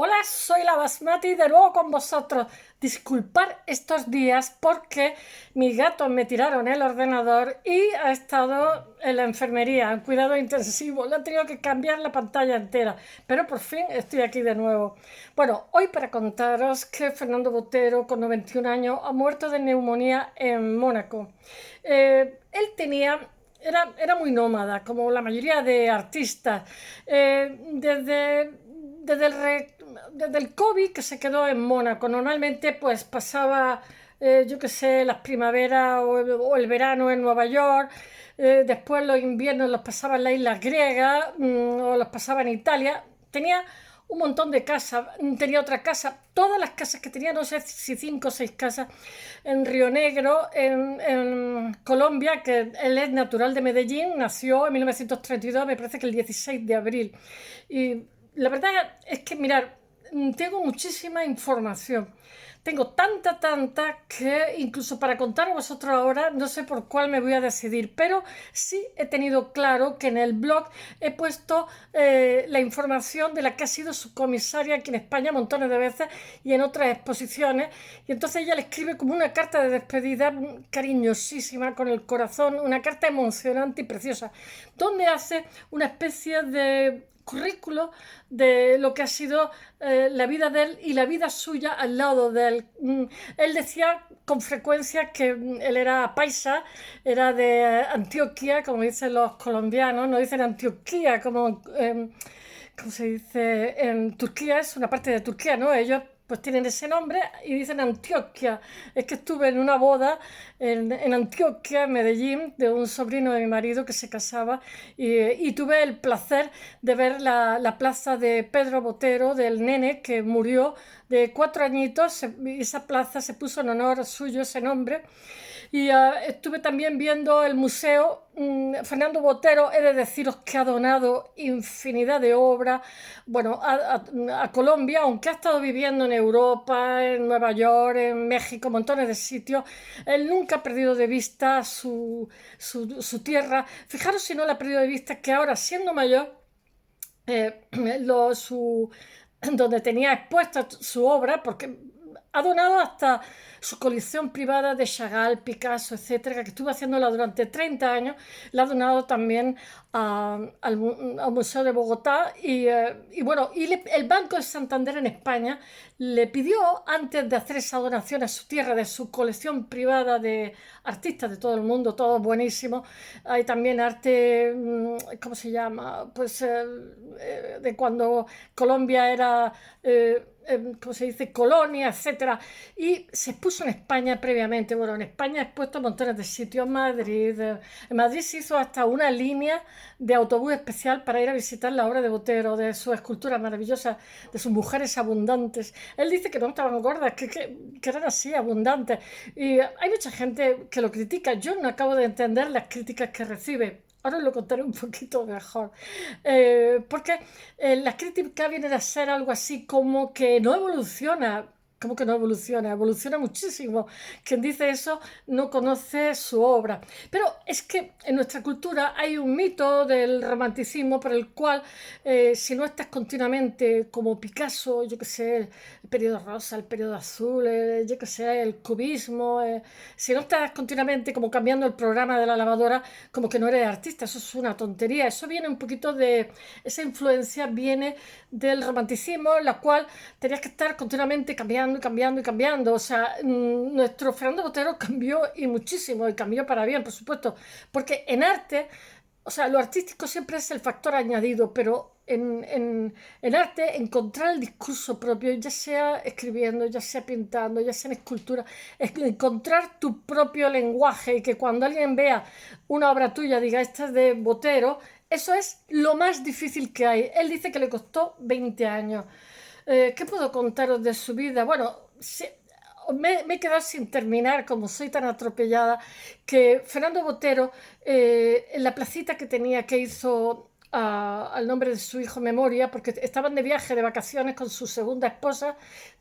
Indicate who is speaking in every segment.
Speaker 1: Hola, soy la Basmati de nuevo con vosotros. Disculpar estos días porque mis gatos me tiraron el ordenador y ha estado en la enfermería, en cuidado intensivo. Le han tenido que cambiar la pantalla entera, pero por fin estoy aquí de nuevo. Bueno, hoy para contaros que Fernando Botero, con 91 años, ha muerto de neumonía en Mónaco. Él era muy nómada, como la mayoría de artistas. Desde el COVID que se quedó en Mónaco, normalmente pues pasaba, yo qué sé, las primaveras o el verano en Nueva York, después los inviernos los pasaba en las islas griegas o los pasaba en Italia. Tenía un montón de casas, tenía otra casa, todas las casas que tenía, no sé si 5 o 6 casas, en Río Negro, en Colombia, que él es natural de Medellín, nació en 1932, me parece que el 16 de abril. Y la verdad es que, mirar, tengo muchísima información. Tengo tanta que incluso para contar a vosotros ahora no sé por cuál me voy a decidir, pero sí he tenido claro que en el blog he puesto la información de la que ha sido su comisaria aquí en España montones de veces y en otras exposiciones, y entonces ella le escribe como una carta de despedida cariñosísima, con el corazón, una carta emocionante y preciosa, donde hace una especie de currículo de lo que ha sido la vida de él y la vida suya al lado de él. Él decía con frecuencia que él era paisa, era de Antioquia, como dicen los colombianos, no dicen Antioquia como ¿cómo se dice? En Turquía, es una parte de Turquía, ¿no? Ellos pues tienen ese nombre y dicen Antioquia. Es que estuve en una boda en Antioquia, en Medellín, de un sobrino de mi marido que se casaba, y tuve el placer de ver la plaza de Pedro Botero, del nene que murió de 4 añitos, y esa plaza se puso en honor suyo, ese nombre. Y estuve también viendo el museo. Fernando Botero, he de deciros que ha donado infinidad de obras, bueno, a Colombia, aunque ha estado viviendo en Europa, en Nueva York, en México, montones de sitios. Él nunca ha perdido de vista su tierra. Fijaros si no la ha perdido de vista, que ahora, siendo mayor, eh, lo, su, donde tenía expuesta su obra, porque ha donado hasta su colección privada de Chagall, Picasso, etcétera, que estuvo haciéndola durante 30 años, la ha donado también al Museo de Bogotá. El Banco de Santander en España le pidió, antes de hacer esa donación a su tierra, de su colección privada de artistas de todo el mundo, todos buenísimos. Hay también arte, ¿cómo se llama? Pues de cuando Colombia era, ¿cómo se dice?, colonia, etcétera. Y se expuso en España previamente. Bueno, en España he expuesto montones de sitios, en Madrid. En Madrid se hizo hasta una línea de autobús especial para ir a visitar la obra de Botero, de sus esculturas maravillosas, de sus mujeres abundantes. Él dice que no estaban gordas, que eran así, abundantes. Y hay mucha gente que lo critica. Yo no acabo de entender las críticas que recibe. Ahora os lo contaré un poquito mejor. Porque las críticas vienen a ser algo así como que no evoluciona. ¿Cómo que no evoluciona? Evoluciona muchísimo. Quien dice eso no conoce su obra. Pero es que en nuestra cultura hay un mito del romanticismo por el cual, si no estás continuamente como Picasso, yo que sé, el periodo rosa, el periodo azul, yo que sé, el cubismo, si no estás continuamente como cambiando el programa de la lavadora, como que no eres artista. Eso es una tontería. Eso viene un poquito de, esa influencia viene del romanticismo, en la cual tenías que estar continuamente cambiando y cambiando y cambiando. O sea, nuestro Fernando Botero cambió y muchísimo, y cambió para bien, por supuesto, porque en arte, o sea, lo artístico siempre es el factor añadido, pero en arte encontrar el discurso propio, ya sea escribiendo, ya sea pintando, ya sea en escultura, es encontrar tu propio lenguaje, y que cuando alguien vea una obra tuya diga, esta es de Botero, eso es lo más difícil que hay. Él dice que le costó 20 años. ¿Qué puedo contaros de su vida? Bueno, me he quedado sin terminar, como soy tan atropellada, que Fernando Botero, en la placita que tenía, que hizo al nombre de su hijo Memoria, porque estaban de viaje, de vacaciones con su segunda esposa,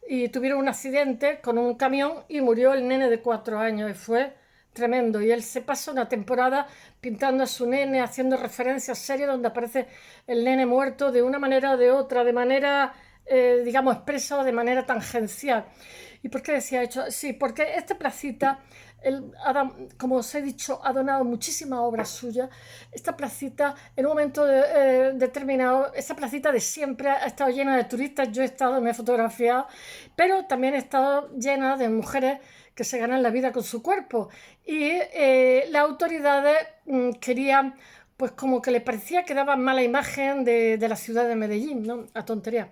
Speaker 1: y tuvieron un accidente con un camión y murió el nene de 4 años, y fue tremendo. Y él se pasa una temporada pintando a su nene, haciendo referencias serias donde aparece el nene muerto de una manera o de otra, de manera digamos, expreso de manera tangencial. ¿Y por qué decía eso? Sí, porque esta placita, como os he dicho, ha donado muchísimas obras suyas. Esta placita, en un momento determinado, esta placita de siempre ha estado llena de turistas. Yo he estado, me he fotografiado, pero también ha estado llena de mujeres que se ganan la vida con su cuerpo. Y las autoridades querían, pues como que le parecía que daba mala imagen de la ciudad de Medellín, ¿no? A tontería.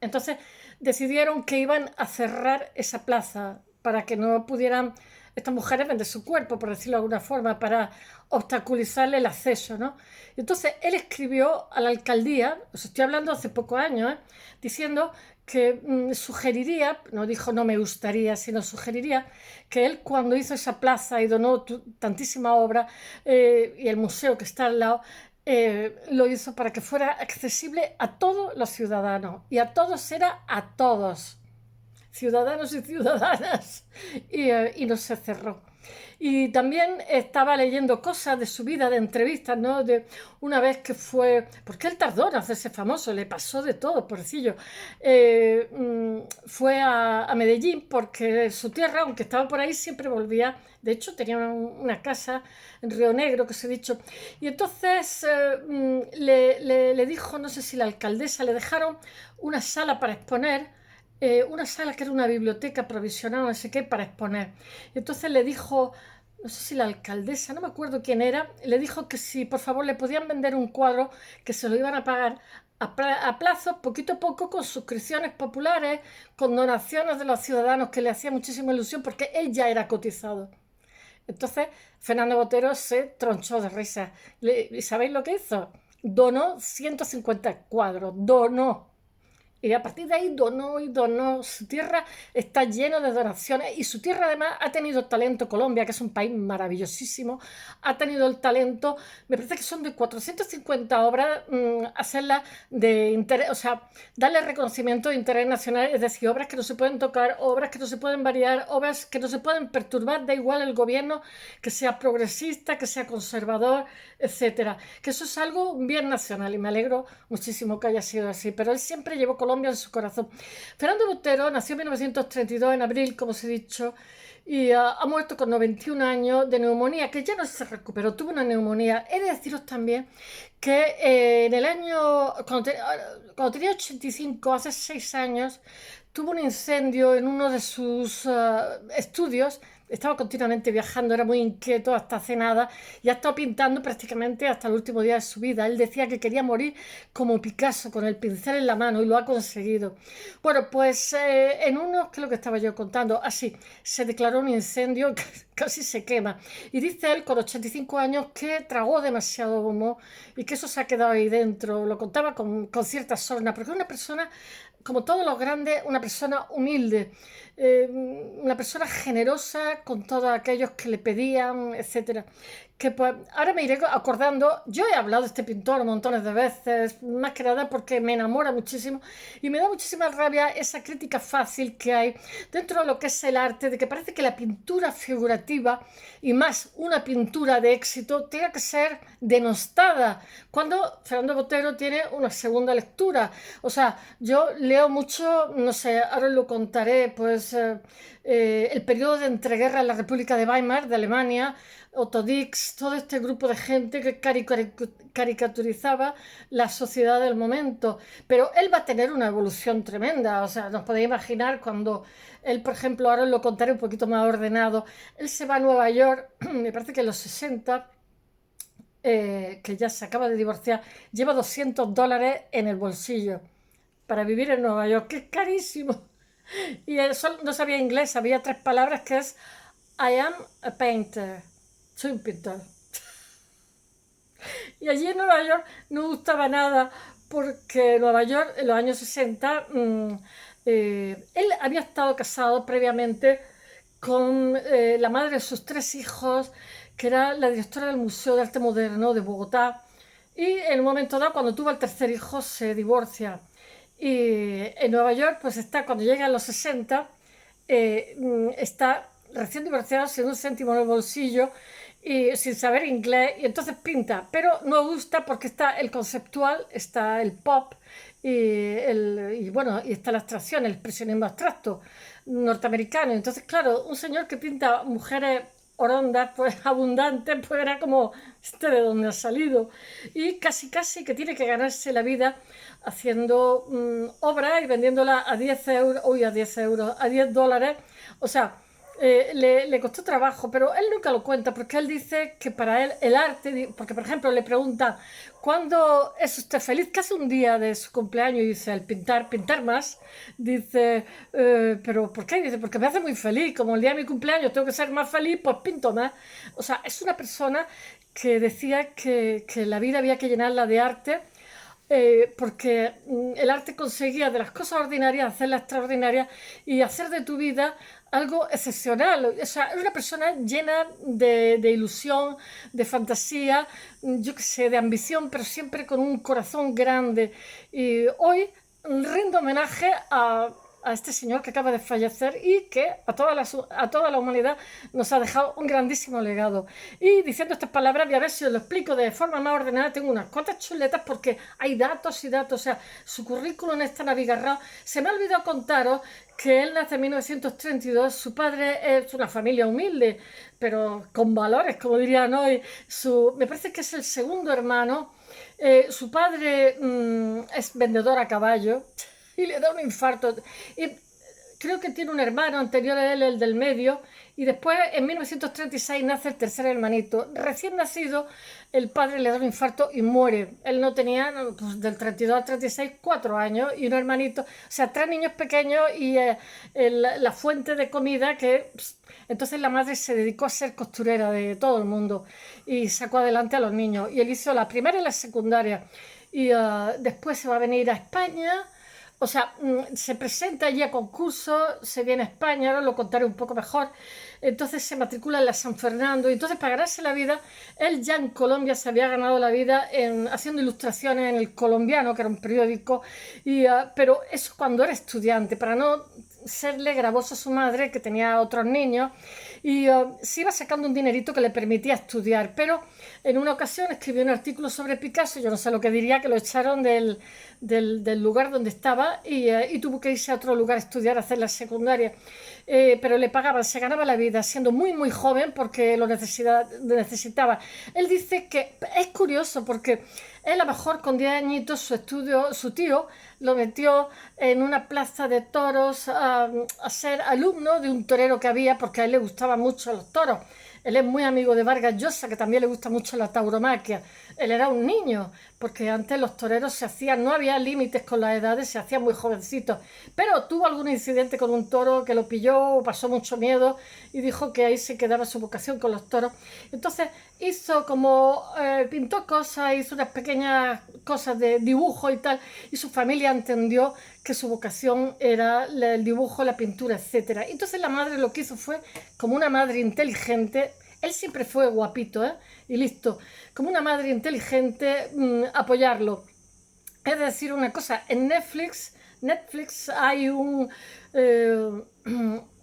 Speaker 1: Entonces decidieron que iban a cerrar esa plaza para que no pudieran estas mujeres vender su cuerpo, por decirlo de alguna forma, para obstaculizarle el acceso, ¿no? Y entonces él escribió a la alcaldía, os estoy hablando hace pocos años, diciendo que sugeriría, no dijo no me gustaría, sino sugeriría que él cuando hizo esa plaza y donó tantísima obra y el museo que está al lado, lo hizo para que fuera accesible a todos los ciudadanos. Y a todos era a todos, ciudadanos y ciudadanas. Y no se cerró. Y también estaba leyendo cosas de su vida, de entrevistas, ¿no? De una vez que fue, porque él tardó en hacerse famoso, le pasó de todo, pobrecillo. Fue a Medellín porque su tierra, aunque estaba por ahí, siempre volvía. De hecho, tenía una casa en Río Negro, que os he dicho. Y entonces le dijo, no sé si la alcaldesa, le dejaron una sala para exponer, una sala que era una biblioteca provisional, no sé qué, para exponer. Y entonces le dijo, no sé si la alcaldesa, no me acuerdo quién era, le dijo que si por favor le podían vender un cuadro, que se lo iban a pagar a plazo, poquito a poco, con suscripciones populares, con donaciones de los ciudadanos, que le hacía muchísima ilusión porque él ya era cotizado. Entonces Fernando Botero se tronchó de risa. ¿Y sabéis lo que hizo? Donó 150 cuadros, donó. Y a partir de ahí donó y donó. Su tierra está llena de donaciones y su tierra además ha tenido talento. Colombia, que es un país maravillosísimo, ha tenido el talento, me parece que son de 450 obras, hacerlas de interés, o sea, darle reconocimiento de interés nacional, es decir, obras que no se pueden tocar, obras que no se pueden variar, obras que no se pueden perturbar, da igual el gobierno que sea progresista, que sea conservador, etcétera. Que eso es algo bien nacional y me alegro muchísimo que haya sido así, pero él siempre llevó Colombia en su corazón. Fernando Botero nació en 1932, en abril, como os he dicho, y ha muerto con 91 años de neumonía, que ya no se recuperó, tuvo una neumonía. He de deciros también que en el año, cuando tenía 85, hace 6 años, tuvo un incendio en uno de sus estudios. Estaba continuamente viajando, era muy inquieto, hasta hace nada, y ha estado pintando prácticamente hasta el último día de su vida. Él decía que quería morir como Picasso, con el pincel en la mano, y lo ha conseguido. Bueno, pues en uno, que es lo que estaba yo contando, así, se declaró un incendio, casi se quema. Y dice él, con 85 años, que tragó demasiado humo y que eso se ha quedado ahí dentro. Lo contaba con cierta sorna, porque es una persona, como todos los grandes, una persona humilde, una persona generosa con todos aquellos que le pedían, etcétera. Que pues ahora me iré acordando. Yo he hablado de este pintor montones de veces, más que nada porque me enamora muchísimo y me da muchísima rabia esa crítica fácil que hay dentro de lo que es el arte, de que parece que la pintura figurativa, y más una pintura de éxito, tenga que ser denostada, cuando Fernando Botero tiene una segunda lectura. O sea, yo leo mucho, no sé, ahora lo contaré, pues el periodo de entreguerra en la República de Weimar, de Alemania, Otto Dix, todo este grupo de gente que caricaturizaba la sociedad del momento. Pero él va a tener una evolución tremenda. O sea, nos podéis imaginar cuando él, por ejemplo, ahora lo contaré un poquito más ordenado, él se va a Nueva York, me parece que en los 60, que ya se acaba de divorciar, lleva $200 en el bolsillo para vivir en Nueva York, que es carísimo. Y él no sabía inglés, sabía 3 palabras, que es I am a painter. Soy un pintor. Y allí en Nueva York no gustaba nada porque Nueva York en los años 60, él había estado casado previamente con la madre de sus 3 hijos, que era la directora del Museo de Arte Moderno de Bogotá. Y en un momento dado, cuando tuvo el tercer hijo, se divorcia. Y en Nueva York, pues está, cuando llega a los 60, está recién divorciado, sin un céntimo en el bolsillo y sin saber inglés, y entonces pinta, pero no gusta porque está el conceptual, está el pop, bueno, y está la abstracción, el expresionismo abstracto norteamericano. Entonces, claro, un señor que pinta mujeres orondas, pues abundantes, pues era como, de dónde ha salido. Y casi casi que tiene que ganarse la vida haciendo obras y vendiéndolas a 10 euros, uy, a 10 euros, a 10 dólares. O sea, le costó trabajo, pero él nunca lo cuenta porque él dice que para él el arte, porque por ejemplo le preguntan, ¿cuándo es usted feliz? Casi un día de su cumpleaños y dice, el pintar, pintar más. Dice, ¿pero por qué? Dice, porque me hace muy feliz, como el día de mi cumpleaños tengo que ser más feliz, pues pinto más. O sea, es una persona que decía que la vida había que llenarla de arte, porque el arte conseguía de las cosas ordinarias hacerlas extraordinarias y hacer de tu vida algo excepcional. O sea, es una persona llena de ilusión, de fantasía, yo qué sé, de ambición, pero siempre con un corazón grande. Y hoy rindo homenaje a este señor que acaba de fallecer y que a toda la humanidad nos ha dejado un grandísimo legado. Y diciendo estas palabras, voy a ver si os lo explico de forma más ordenada. Tengo unas cuantas chuletas porque hay datos y datos. O sea, su currículum está navigarrado. Se me ha olvidado contaros que él nace en 1932, su padre es una familia humilde, pero con valores, como dirían hoy. Me parece que es el segundo hermano. Su padre es vendedor a caballo y le da un infarto. Y creo que tiene un hermano anterior a él, el del medio, y después en 1936 nace el tercer hermanito. Recién nacido, el padre le da un infarto y muere. Él no tenía, pues, del 32 al 36, 4 años y un hermanito, o sea, 3 niños pequeños y la fuente de comida que... Entonces la madre se dedicó a ser costurera de todo el mundo y sacó adelante a los niños. Y él hizo la primaria y la secundaria. Y después se va a venir a España. O sea, se presenta allí a concursos, se viene a España, ahora lo contaré un poco mejor. Entonces se matricula en la San Fernando. Y entonces, para ganarse la vida, él ya en Colombia se había ganado la vida haciendo ilustraciones en El Colombiano, que era un periódico. Pero eso cuando era estudiante, para no serle gravoso a su madre, que tenía otros niños. Y se iba sacando un dinerito que le permitía estudiar. Pero en una ocasión escribió un artículo sobre Picasso, yo no sé lo que diría, que lo echaron del lugar donde estaba y tuvo que irse a otro lugar a estudiar, a hacer la secundaria. Pero le pagaban, se ganaba la vida siendo muy muy joven porque lo necesitaba. Él dice que es curioso porque él a lo mejor con 10 añitos su tío lo metió en una plaza de toros a ser alumno de un torero que había porque a él le gustaban mucho los toros. Él es muy amigo de Vargas Llosa, que también le gusta mucho la tauromaquia. Él era un niño, porque antes los toreros se hacían, no había límites con las edades, se hacían muy jovencitos. Pero tuvo algún incidente con un toro que lo pilló, pasó mucho miedo y dijo que ahí se quedaba su vocación con los toros. Entonces hizo como, pintó cosas, hizo unas pequeñas cosas de dibujo y tal, y su familia entendió que su vocación era el dibujo, la pintura, etc. Entonces la madre lo que hizo fue, como una madre inteligente, él siempre fue guapito, y listo, como una madre inteligente, apoyarlo. Es decir, una cosa, en Netflix hay un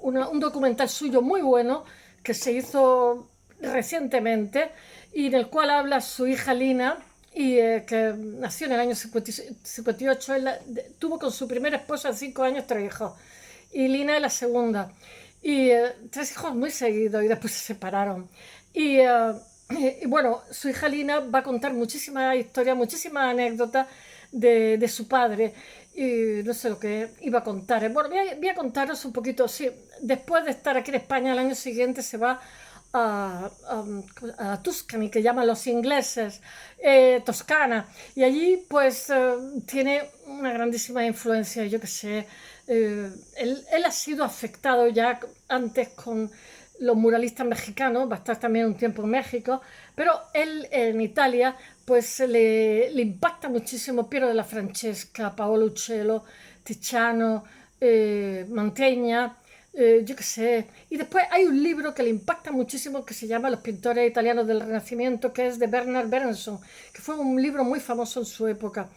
Speaker 1: documental suyo muy bueno que se hizo recientemente y en el cual habla su hija Lina, que nació en el año 58. Él tuvo con su primera esposa en 5 años 3 hijos y Lina es la segunda y 3 hijos muy seguidos y después se separaron y bueno, su hija Lina va a contar muchísimas historias, muchísimas anécdotas de su padre y no sé lo que iba a contar. Bueno, voy a contaros un poquito. Sí, después de estar aquí en España, el año siguiente se va a Tuscany, que llaman los ingleses, Toscana, y allí pues tiene una grandísima influencia, yo que sé. Él ha sido afectado ya antes con los muralistas mexicanos, va a estar también un tiempo en México, pero él en Italia pues le impacta muchísimo Piero della Francesca, Paolo Uccello, Tiziano, Mantegna, yo qué sé. Y después hay un libro que le impacta muchísimo que se llama Los pintores italianos del Renacimiento, que es de Bernard Berenson, que fue un libro muy famoso en su época.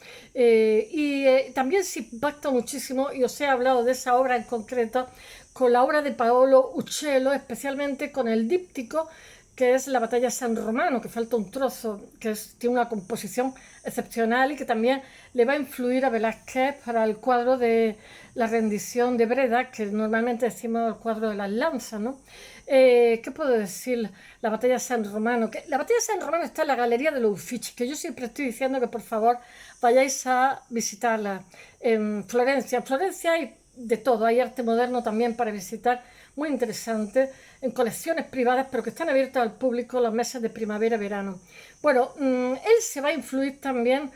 Speaker 1: También se impacta muchísimo, y os he hablado de esa obra en concreto, con la obra de Paolo Uccello, especialmente con el díptico que es la batalla de San Romano, que falta un trozo, tiene una composición excepcional y que también le va a influir a Velázquez para el cuadro de la rendición de Breda, que normalmente decimos el cuadro de las lanzas, ¿no? ¿Qué puedo decir? La batalla de San Romano. La batalla de San Romano está en la Galería de los Uffizi, que yo siempre estoy diciendo que por favor vayáis a visitarla. En Florencia. En Florencia hay de todo, hay arte moderno también para visitar, muy interesante, en colecciones privadas, pero que están abiertas al público los meses de primavera y verano. Bueno, él se va a influir también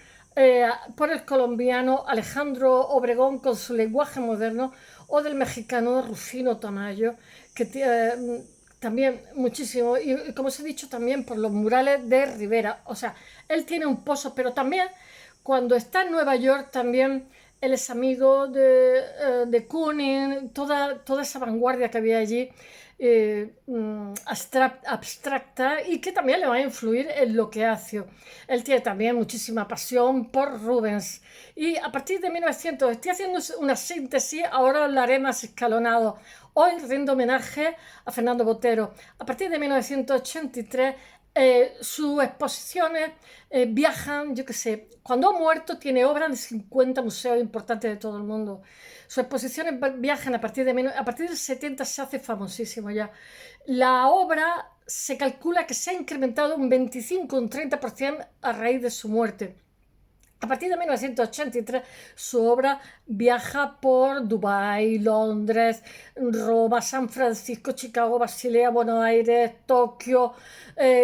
Speaker 1: por el colombiano Alejandro Obregón con su lenguaje moderno, o del mexicano Rufino Tamayo, que también muchísimo, y como os he dicho, también por los murales de Rivera. O sea, él tiene un pozo, pero también cuando está en Nueva York también él es amigo de Kooning, toda esa vanguardia que había allí, abstracta, y que también le va a influir en lo que hace. Él tiene también muchísima pasión por Rubens. Y a partir de 1900, estoy haciendo una síntesis, ahora lo haré más escalonado. Hoy rindo homenaje a Fernando Botero. A partir de 1983, sus exposiciones viajan, yo qué sé, cuando ha muerto tiene obras en 50 museos importantes de todo el mundo. Sus exposiciones viajan a partir del 70, se hace famosísimo ya. La obra se calcula que se ha incrementado un 25, un 30% a raíz de su muerte. A partir de 1983, su obra viaja por Dubái, Londres, Roma, San Francisco, Chicago, Basilea, Buenos Aires, Tokio,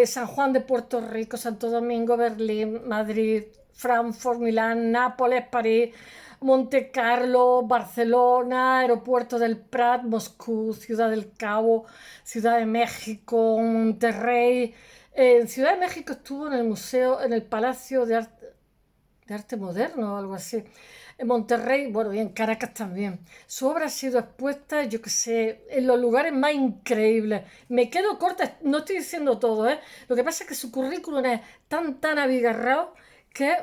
Speaker 1: San Juan de Puerto Rico, Santo Domingo, Berlín, Madrid, Frankfurt, Milán, Nápoles, París, Monte Carlo, Barcelona, Aeropuerto del Prat, Moscú, Ciudad del Cabo, Ciudad de México, Monterrey. En Ciudad de México estuvo en el museo, en el Palacio de Arte Moderno o algo así. En Monterrey, bueno, y en Caracas también. Su obra ha sido expuesta, yo que sé, en los lugares más increíbles. Me quedo corta, no estoy diciendo todo, ¿eh? Lo que pasa es que su currículum es tan abigarrado que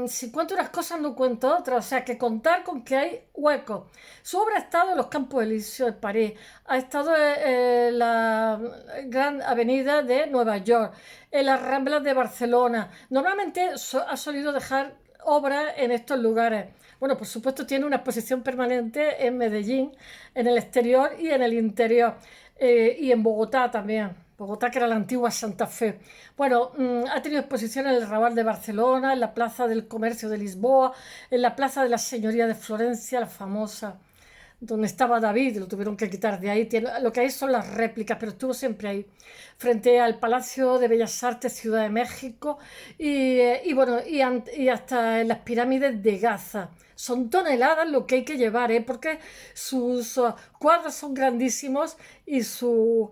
Speaker 1: si cuento unas cosas no cuento otras. O sea, que contar con que hay huecos. Su obra ha estado en los Campos Elíseos de París, ha estado en la Gran Avenida de Nueva York, en las Ramblas de Barcelona. Normalmente ha solido dejar obras en estos lugares. Bueno, por supuesto tiene una exposición permanente en Medellín, en el exterior y en el interior, y en Bogotá también. Bogotá, que era la antigua Santa Fe. Bueno, ha tenido exposiciones en el Raval de Barcelona, en la Plaza del Comercio de Lisboa, en la Plaza de la Señoría de Florencia, la famosa, donde estaba David, lo tuvieron que quitar de ahí. Lo que hay son las réplicas, pero estuvo siempre ahí, frente al Palacio de Bellas Artes, Ciudad de México, y bueno, y hasta en las pirámides de Gaza. Son toneladas lo que hay que llevar, porque sus cuadros son grandísimos y sus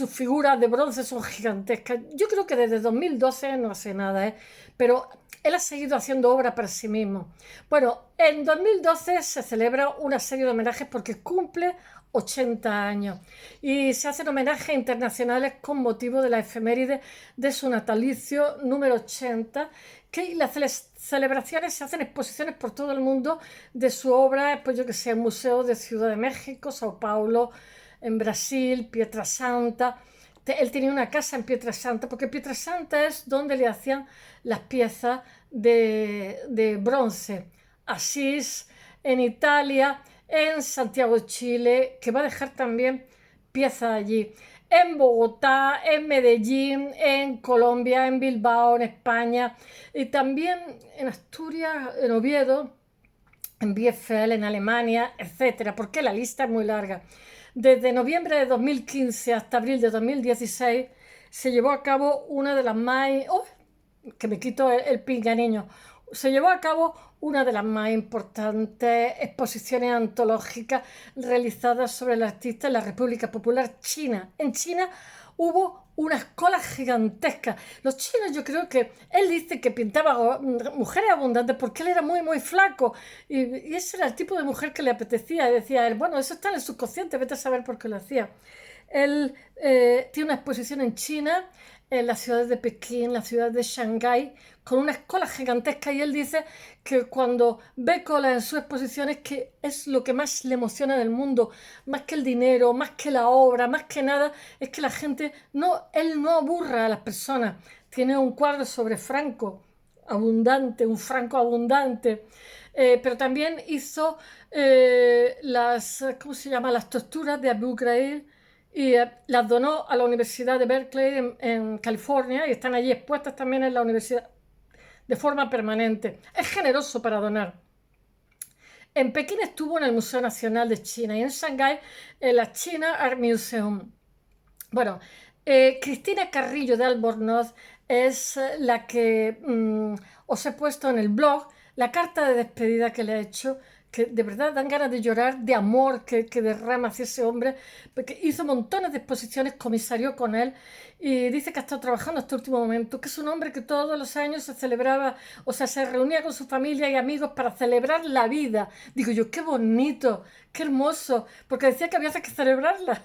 Speaker 1: figuras de bronce son gigantescas. Yo creo que desde 2012 no hace nada, pero él ha seguido haciendo obra para sí mismo. Bueno, en 2012 se celebra una serie de homenajes porque cumple 80 años y se hacen homenajes internacionales con motivo de la efeméride de su natalicio número 80, que las celebraciones se hacen exposiciones por todo el mundo de su obra, pues yo que sé, en museos de Ciudad de México, Sao Paulo, en Brasil, Pietrasanta. Él tenía una casa en Pietrasanta, porque Pietrasanta es donde le hacían las piezas de bronce. Asís, en Italia, en Santiago de Chile, que va a dejar también piezas allí. En Bogotá, en Medellín, en Colombia, en Bilbao, en España, y también en Asturias, en Oviedo, en Bielefeld, en Alemania, etcétera, porque la lista es muy larga. Desde noviembre de 2015 hasta abril de 2016 se llevó a cabo una de las más... ¡Oh! Que me quito el pinganiño. Se llevó a cabo una de las más importantes exposiciones antológicas realizadas sobre el artista en la República Popular China. En China hubo unas colas gigantescas. Los chinos, yo creo que él dice que pintaba mujeres abundantes porque él era muy flaco y ese era el tipo de mujer que le apetecía. Y decía él, bueno, eso está en el subconsciente, vete a saber por qué lo hacía. Él tiene una exposición en China, en las ciudades de Pekín, la ciudad de Shanghái, con unas colas gigantescas, y él dice que cuando ve colas en sus exposiciones, que es lo que más le emociona del mundo, más que el dinero, más que la obra, más que nada, es que la gente, no, él no aburra a las personas. Tiene un cuadro sobre Franco, abundante, un Franco abundante, pero también hizo ¿cómo se llama? Las torturas de Abu Ghraib, y las donó a la Universidad de Berkeley en California, y están allí expuestas también en la universidad de forma permanente. Es generoso para donar. En Pekín estuvo en el Museo Nacional de China y en Shanghái en la China Art Museum. Bueno, Cristina Carrillo de Albornoz es la que os he puesto en el blog, la carta de despedida que le he hecho, que de verdad dan ganas de llorar, de amor que derrama hacia ese hombre, porque hizo montones de exposiciones, comisarió con él, y dice que ha estado trabajando hasta el último momento, que es un hombre que todos los años se celebraba, o sea, se reunía con su familia y amigos para celebrar la vida. Digo yo, qué bonito, qué hermoso, porque decía que había que celebrarla.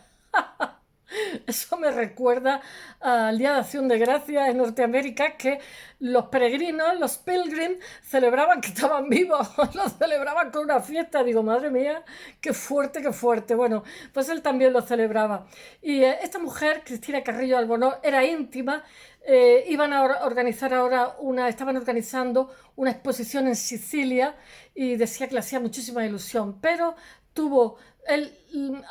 Speaker 1: Eso me recuerda al Día de Acción de Gracias en Norteamérica, que los peregrinos, los pilgrims, celebraban que estaban vivos, lo celebraban con una fiesta. Digo, madre mía, qué fuerte, qué fuerte. Bueno, pues él también lo celebraba. Y esta mujer, Cristina Carrillo Albornoz, era íntima. Iban a organizar ahora estaban organizando una exposición en Sicilia, y decía que le hacía muchísima ilusión, pero él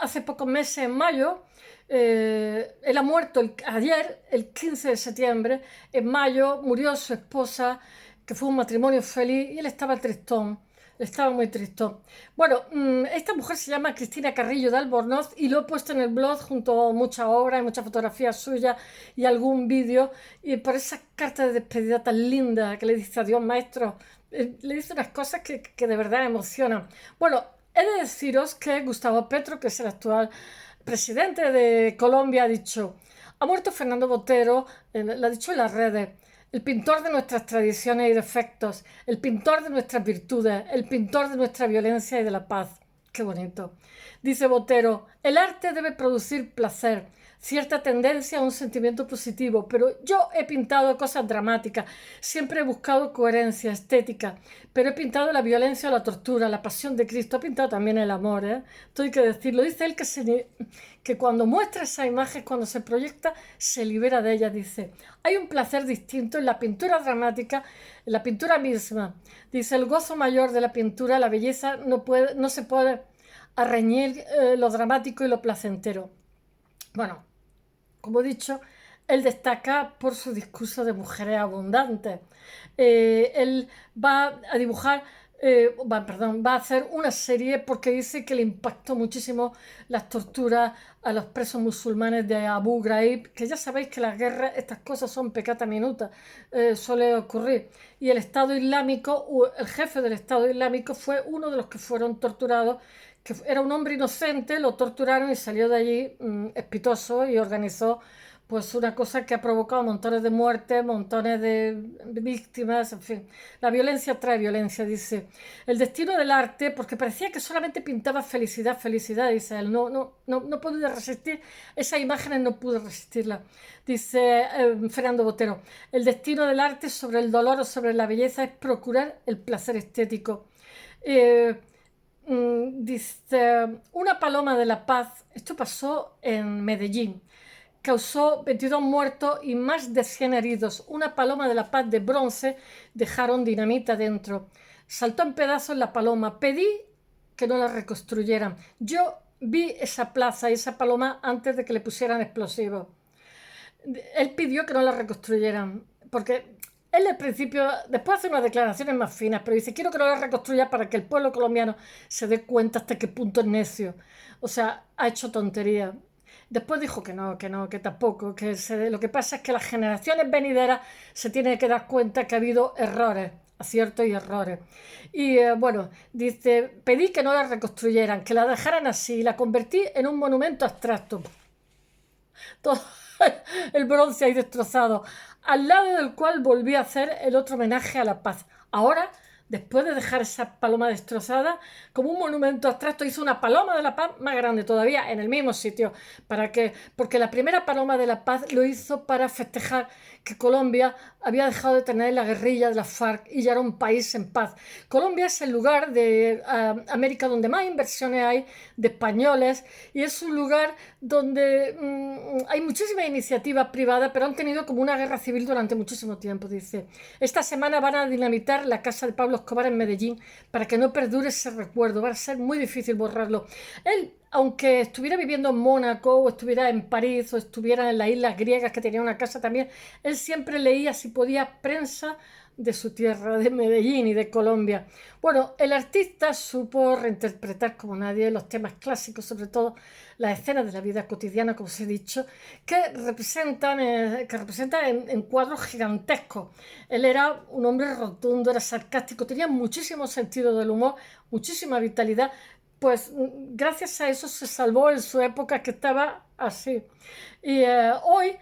Speaker 1: hace pocos meses, en mayo, él ha muerto ayer, el 15 de septiembre. En mayo murió su esposa, que fue un matrimonio feliz, y él estaba tristón, estaba muy tristón. Bueno, esta mujer se llama Cristina Carrillo de Albornoz, y lo he puesto en el blog junto a muchas obras y muchas fotografías suyas y algún vídeo, y por esa carta de despedida tan linda que le dice adiós, maestro. Le dice unas cosas que de verdad emocionan. Bueno, he de deciros que Gustavo Petro, que es el actual presidente de Colombia, ha muerto Fernando Botero, lo ha dicho en las redes, el pintor de nuestras tradiciones y defectos, el pintor de nuestras virtudes, el pintor de nuestra violencia y de la paz. Qué bonito. Dice Botero, el arte debe producir placer, cierta tendencia a un sentimiento positivo, pero yo he pintado cosas dramáticas, siempre he buscado coherencia estética, pero he pintado la violencia o la tortura, la pasión de Cristo, he pintado también el amor, Esto hay que decirlo. Dice él que cuando muestra esa imagen, cuando se proyecta, se libera de ella. Dice, hay un placer distinto en la pintura dramática, en la pintura misma. Dice, el gozo mayor de la pintura, la belleza, no se puede arreñir lo dramático y lo placentero. Bueno, como he dicho, él destaca por su discurso de mujeres abundantes. Él va a dibujar, va a hacer una serie porque dice que le impactó muchísimo las torturas a los presos musulmanes de Abu Ghraib, que ya sabéis que las guerras, estas cosas son peccata minuta, suele ocurrir. Y el Estado Islámico, el jefe del Estado Islámico, fue uno de los que fueron torturados, que era un hombre inocente, lo torturaron y salió de allí espitoso, y organizó pues una cosa que ha provocado montones de muertes, montones de víctimas, en fin. La violencia trae violencia, dice. El destino del arte, porque parecía que solamente pintaba felicidad, felicidad, dice él. No pude resistir esas imágenes, no pude resistirlas. Dice Fernando Botero, el destino del arte sobre el dolor o sobre la belleza es procurar el placer estético. Dice, una paloma de la paz, esto pasó en Medellín, causó 22 muertos y más de 100 heridos. Una paloma de la paz de bronce, dejaron dinamita dentro. Saltó en pedazos la paloma. Pedí que no la reconstruyeran. Yo vi esa plaza y esa paloma antes de que le pusieran explosivos. Él pidió que no la reconstruyeran, porque él al principio, después hace unas declaraciones más finas, pero dice, quiero que no la reconstruya para que el pueblo colombiano se dé cuenta hasta qué punto es necio. O sea, ha hecho tontería. Después dijo que tampoco, lo que pasa es que las generaciones venideras se tienen que dar cuenta que ha habido errores, aciertos y errores. Y bueno, dice, pedí que no la reconstruyeran, que la dejaran así, y la convertí en un monumento abstracto. Todo el bronce ahí destrozado, al lado del cual volví a hacer el otro homenaje a la paz. Ahora después de dejar esa paloma destrozada, como un monumento abstracto, hizo una paloma de la paz más grande todavía en el mismo sitio. Porque la primera paloma de la paz lo hizo para festejar que Colombia había dejado de tener la guerrilla de la FARC y ya era un país en paz. Colombia es el lugar de América donde más inversiones hay de españoles y es un lugar donde hay muchísimas iniciativas privadas, pero han tenido como una guerra civil durante muchísimo tiempo, dice. Esta semana van a dinamitar la casa de Pablo Escobar en Medellín para que no perdure ese recuerdo. Va a ser muy difícil borrarlo. Él, aunque estuviera viviendo en Mónaco o estuviera en París o estuviera en las islas griegas, que tenía una casa también, él siempre leía, si podía, prensa de su tierra, de Medellín y de Colombia. Bueno, el artista supo reinterpretar como nadie los temas clásicos, sobre todo las escenas de la vida cotidiana, como os he dicho, que representan en cuadros gigantescos. Él era un hombre rotundo, era sarcástico, tenía muchísimo sentido del humor, muchísima vitalidad. Pues gracias a eso se salvó en su época, que estaba así. Y hoy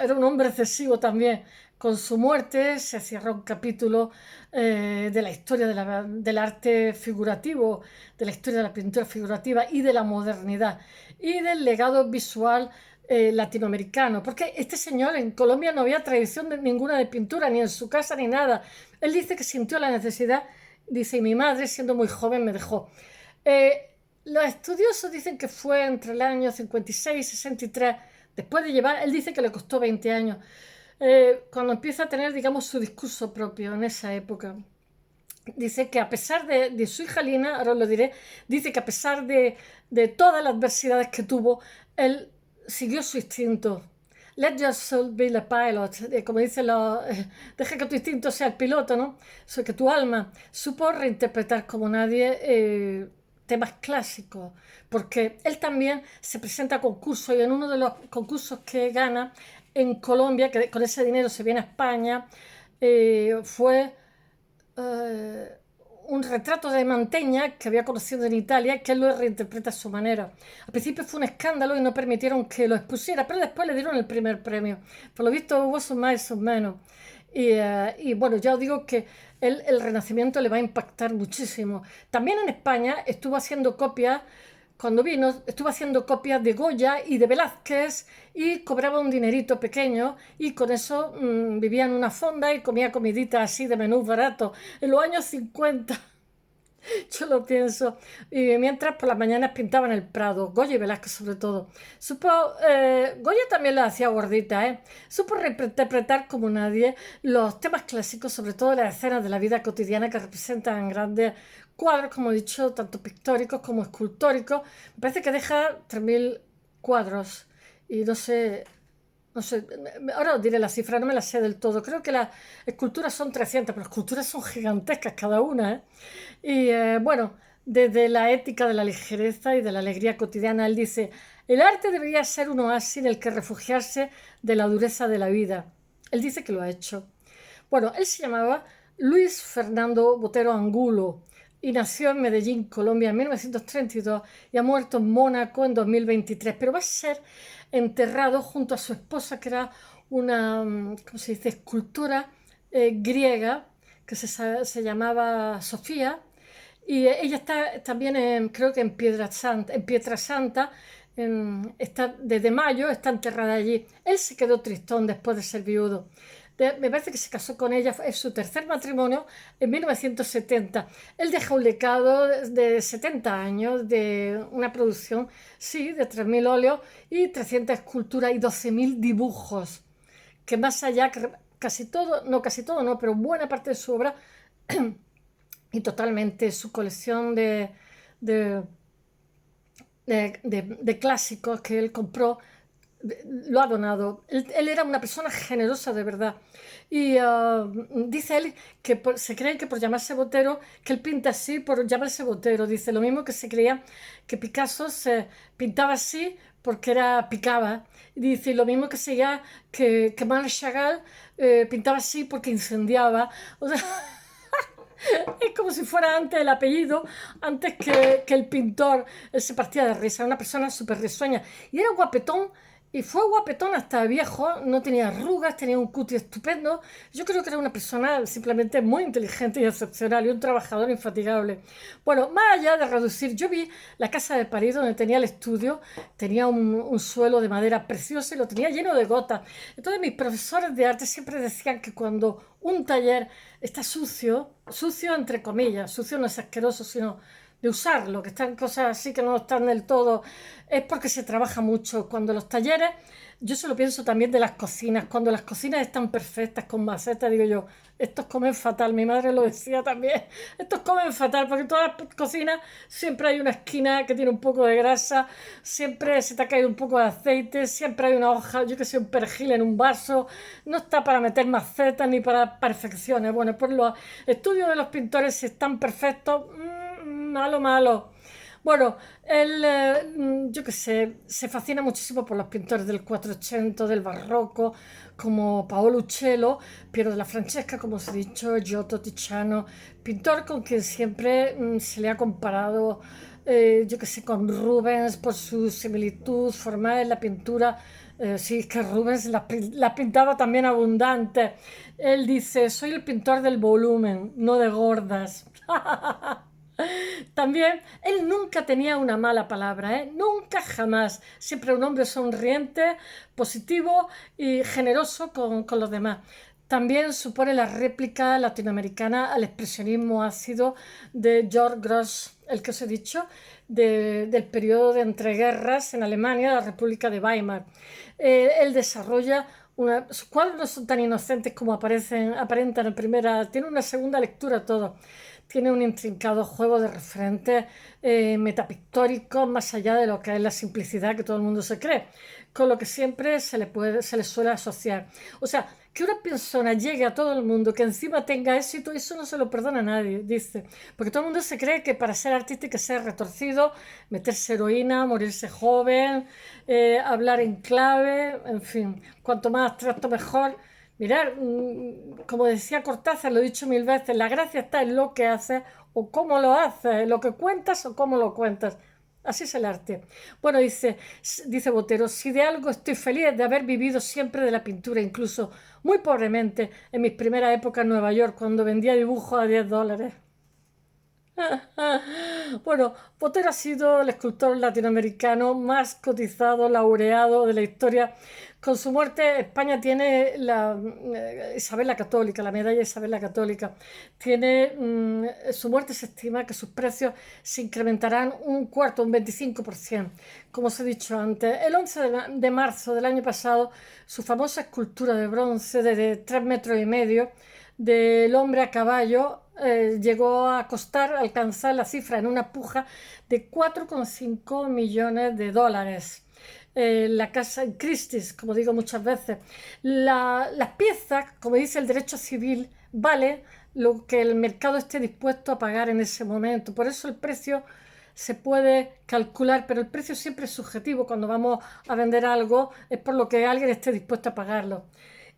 Speaker 1: era un hombre excesivo también. Con su muerte se cierra un capítulo de la historia del arte figurativo, de la historia de la pintura figurativa y de la modernidad y del legado visual latinoamericano, porque este señor en Colombia no había tradición ninguna de pintura, ni en su casa ni nada. Él dice que sintió la necesidad, dice, y mi madre siendo muy joven me dejó. Los estudiosos dicen que fue entre el año 56 y 63, después de llevar, él dice que le costó 20 años, cuando empieza a tener, digamos, su discurso propio en esa época. Dice que a pesar de su hija Lina, ahora os lo diré, dice que a pesar de todas las adversidades que tuvo, él siguió su instinto. Let your soul be the pilot, como dicen deja que tu instinto sea el piloto, ¿no? Que tu alma supo reinterpretar como nadie temas clásicos, porque él también se presenta a concursos y en uno de los concursos que gana en Colombia, que con ese dinero se viene a España, fue un retrato de Mantegna que había conocido en Italia, que él lo reinterpreta a su manera. Al principio fue un escándalo y no permitieron que lo expusiera, pero después le dieron el primer premio. Por lo visto hubo sus más y sus menos. Y bueno, ya os digo que el Renacimiento le va a impactar muchísimo. También en España estuvo haciendo copias. Cuando vino, estuvo haciendo copias de Goya y de Velázquez y cobraba un dinerito pequeño y con eso vivía en una fonda y comía comidita así de menús baratos. En los años 50, yo lo pienso. Y mientras por las mañanas pintaban el Prado, Goya y Velázquez sobre todo. Goya también la hacía gordita, ¿eh? Supo reinterpretar como nadie los temas clásicos, sobre todo las escenas de la vida cotidiana que representan grandes cuadros, como he dicho, tanto pictóricos como escultóricos. Me parece que deja 3.000 cuadros y no sé, ahora os diré la cifra, no me la sé del todo. Creo que las esculturas son 300, pero las esculturas son gigantescas cada una, ¿eh? Y bueno, desde la ética de la ligereza y de la alegría cotidiana, él dice, el arte debería ser un oasis en el que refugiarse de la dureza de la vida. Él dice que lo ha hecho. Bueno, él se llamaba Luis Fernando Botero Angulo y nació en Medellín, Colombia, en 1932 y ha muerto en Mónaco en 2023, pero va a ser enterrado junto a su esposa, que era una, ¿cómo se dice?, escultora griega, que se llamaba Sofía, y ella está también, creo que en Pietrasanta, está, desde mayo está enterrada allí. Él se quedó tristón después de ser viudo. Me parece que se casó con ella, es su tercer matrimonio, en 1970. Él deja un legado de 70 años, de una producción, sí, de 3.000 óleos y 300 esculturas y 12.000 dibujos, que más allá, casi todo, no, pero buena parte de su obra y totalmente su colección de clásicos que él compró, lo ha donado. Él era una persona generosa de verdad. Y dice él que se cree que por llamarse Botero, que él pinta así por llamarse Botero. Dice lo mismo que se creía que Picasso se pintaba así porque picaba. Dice lo mismo que se creía que Marc Chagall pintaba así porque incendiaba. O sea, es como si fuera antes el apellido, antes que el pintor. Él se partía de risa, una persona súper risueña. Y era guapetón Y fue guapetón hasta viejo, no tenía arrugas, tenía un cutis estupendo. Yo creo que era una persona simplemente muy inteligente y excepcional y un trabajador infatigable. Bueno, más allá de reducir, yo vi la casa de París donde tenía el estudio, tenía un suelo de madera precioso y lo tenía lleno de gotas. Entonces mis profesores de arte siempre decían que cuando un taller está sucio, sucio entre comillas, sucio no es asqueroso, sino de usarlo, que están cosas así que no están del todo, es porque se trabaja mucho. Cuando los talleres, yo se lo pienso también de las cocinas, cuando las cocinas están perfectas con macetas, digo yo, estos comen fatal, mi madre lo decía también, estos comen fatal, porque en todas las cocinas siempre hay una esquina que tiene un poco de grasa, siempre se te ha caído un poco de aceite, siempre hay una hoja, yo que sé, un perejil en un vaso, no está para meter macetas ni para perfecciones. Bueno, pues los estudios de los pintores, si están perfectos, malo, malo. Bueno, él, yo qué sé, se fascina muchísimo por los pintores del 480, del barroco, como Paolo Uccello, Piero della Francesca, como os he dicho, Giotto, Tiziano, pintor con quien siempre se le ha comparado, yo qué sé, con Rubens por su similitud formal en la pintura. Sí, es que Rubens la pintaba también abundante. Él dice, soy el pintor del volumen, no de gordas. También, él nunca tenía una mala palabra, ¿eh? Nunca, jamás. Siempre un hombre sonriente, positivo y generoso con los demás. También supone la réplica latinoamericana al expresionismo ácido de Georg Grosz, el que os he dicho, del periodo de entreguerras en Alemania, la República de Weimar. Él desarrolla sus cuadros no son tan inocentes como aparentan en primera, tiene una segunda lectura todo. Tiene un intrincado juego de referentes metapictóricos más allá de lo que es la simplicidad que todo el mundo se cree, con lo que siempre se le suele asociar. O sea, que una persona llegue a todo el mundo, que encima tenga éxito, eso no se lo perdona a nadie, dice. Porque todo el mundo se cree que para ser artista hay que ser retorcido, meterse heroína, morirse joven, hablar en clave, en fin, cuanto más abstracto mejor. Mirar, como decía Cortázar, lo he dicho mil veces, la gracia está en lo que haces o cómo lo haces, en lo que cuentas o cómo lo cuentas. Así es el arte. Bueno, dice Botero, si de algo estoy feliz de haber vivido siempre de la pintura, incluso muy pobremente en mis primeras épocas en Nueva York, cuando vendía dibujos a $10. Bueno, Botero ha sido el escultor latinoamericano más cotizado, laureado de la historia. Con su muerte, España tiene la Isabel la Católica, la medalla Isabel la Católica. Su muerte se estima que sus precios se incrementarán un cuarto, un 25%. Como os he dicho antes, el 11 de marzo del año pasado, su famosa escultura de bronce de 3,5 metros del hombre a caballo llegó a alcanzar la cifra en una puja de 4,5 millones de dólares. La casa en Christie's, como digo muchas veces. Las piezas, como dice el derecho civil, vale lo que el mercado esté dispuesto a pagar en ese momento. Por eso el precio se puede calcular, pero el precio siempre es subjetivo. Cuando vamos a vender algo es por lo que alguien esté dispuesto a pagarlo.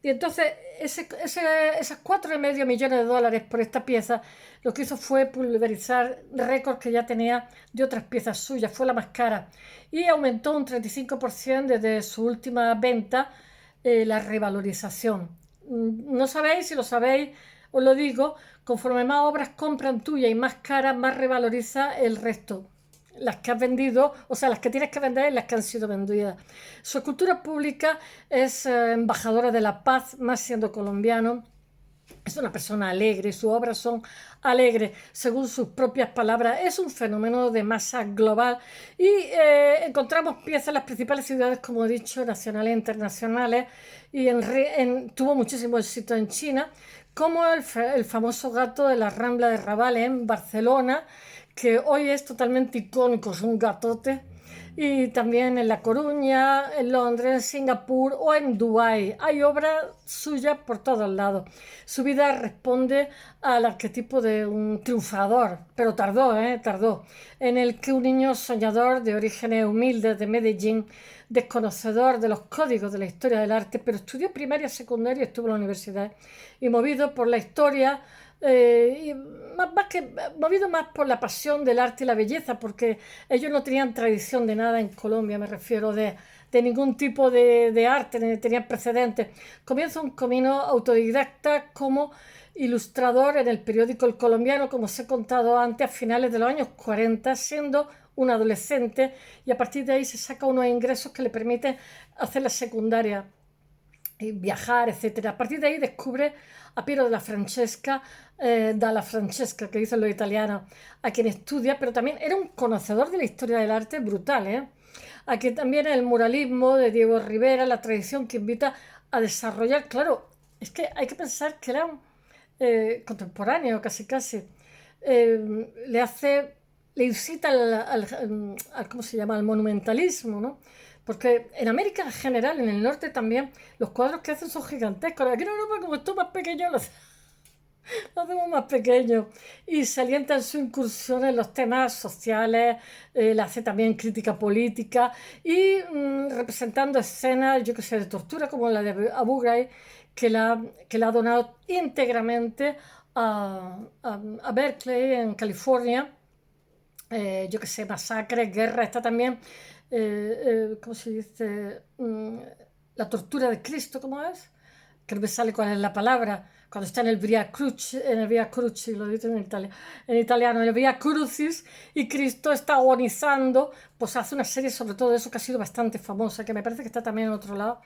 Speaker 1: Y entonces esos 4,5 millones de dólares por esta pieza lo que hizo fue pulverizar récords que ya tenía de otras piezas suyas, fue la más cara. Y aumentó un 35% desde su última venta la revalorización. No sabéis, si lo sabéis, os lo digo, conforme más obras compran tuya y más caras, más revaloriza el resto. Las que has vendido, o sea, las que tienes que vender y las que han sido vendidas. Su escultura pública es embajadora de la paz, más siendo colombiano. Es una persona alegre, sus obras son alegres, según sus propias palabras. Es un fenómeno de masa global y encontramos piezas en las principales ciudades, como he dicho, nacionales e internacionales, y tuvo muchísimo éxito en China, como el famoso gato de la Rambla de Raval en Barcelona, que hoy es totalmente icónico, es un gatote. Y también en La Coruña, en Londres, en Singapur o en Dubái. Hay obras suyas por todos lados. Su vida responde al arquetipo de un triunfador, pero tardó, en el que un niño soñador de orígenes humildes de Medellín, desconocedor de los códigos de la historia del arte, pero estudió primaria, secundaria y estuvo en la universidad, y movido por la historia, y movido más por la pasión del arte y la belleza, porque ellos no tenían tradición de nada en Colombia, me refiero de ningún tipo de arte, ni tenía precedentes. Comienza un camino autodidacta como ilustrador en el periódico El Colombiano, como os he contado antes, a finales de los años 40, siendo un adolescente, y a partir de ahí se saca unos ingresos que le permiten hacer la secundaria y viajar, etcétera. A partir de ahí descubre a Piero dalla Francesca, que dicen los italianos, a quien estudia, pero también era un conocedor de la historia del arte brutal, ¿eh? Aquí también el muralismo de Diego Rivera, la tradición que invita a desarrollar, claro, es que hay que pensar que eran contemporáneos, casi casi. Le hace, le incita ¿cómo se llama?, al monumentalismo, ¿no? Porque en América en general, en el norte también, los cuadros que hacen son gigantescos. Aquí en Europa, como esto más pequeño, lo hacemos más pequeño. Y se alienta en su incursión en los temas sociales, le hace también crítica política y representando escenas, yo que sé, de tortura, como la de Abu Ghraib, que la ha donado íntegramente a Berkeley, en California. Yo que sé, masacres, guerra, está también, ¿cómo se dice? La tortura de Cristo, ¿cómo es? Que no me sale cuál es la palabra, cuando está en el Via Crucis, lo digo en italiano, en el Via Crucis, y Cristo está agonizando, pues hace una serie sobre todo de eso que ha sido bastante famosa, que me parece que está también en otro lado.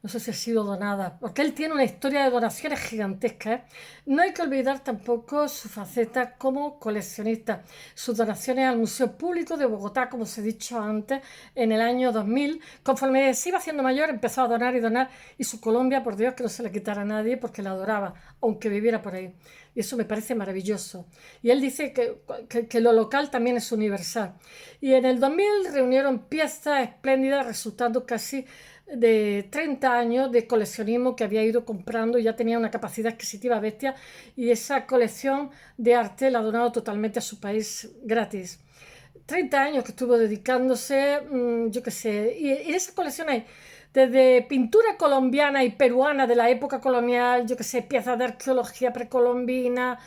Speaker 1: No sé si ha sido donada, porque él tiene una historia de donaciones gigantesca, ¿eh? No hay que olvidar tampoco su faceta como coleccionista, sus donaciones al Museo Público de Bogotá, como os he dicho antes, en el año 2000. Conforme se iba haciendo mayor, empezó a donar y donar, y su Colombia, por Dios, que no se le quitara a nadie, porque la adoraba, aunque viviera por ahí. Y eso me parece maravilloso. Y él dice que lo local también es universal. Y en el 2000 reunieron piezas espléndidas, resultando casi de 30 años de coleccionismo que había ido comprando y ya tenía una capacidad adquisitiva bestia, y esa colección de arte la ha donado totalmente a su país gratis. 30 años que estuvo dedicándose, yo qué sé, y en esa colección hay desde pintura colombiana y peruana de la época colonial, yo qué sé, piezas de arqueología precolombina,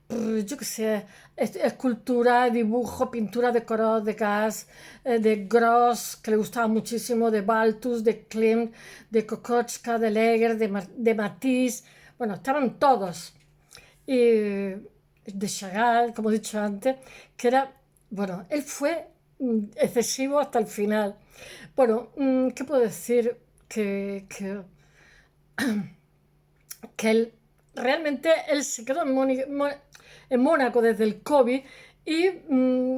Speaker 1: yo qué sé, escultura, dibujo, pintura de Corot, de Gas, de Gross, que le gustaba muchísimo, de Balthus, de Klimt, de Kokoschka, de Leger, de Matisse, bueno, estaban todos. Y de Chagall, como he dicho antes, que era, bueno, él fue excesivo hasta el final. Bueno, ¿qué puedo decir? Que él realmente él se quedó en Mónaco desde el COVID y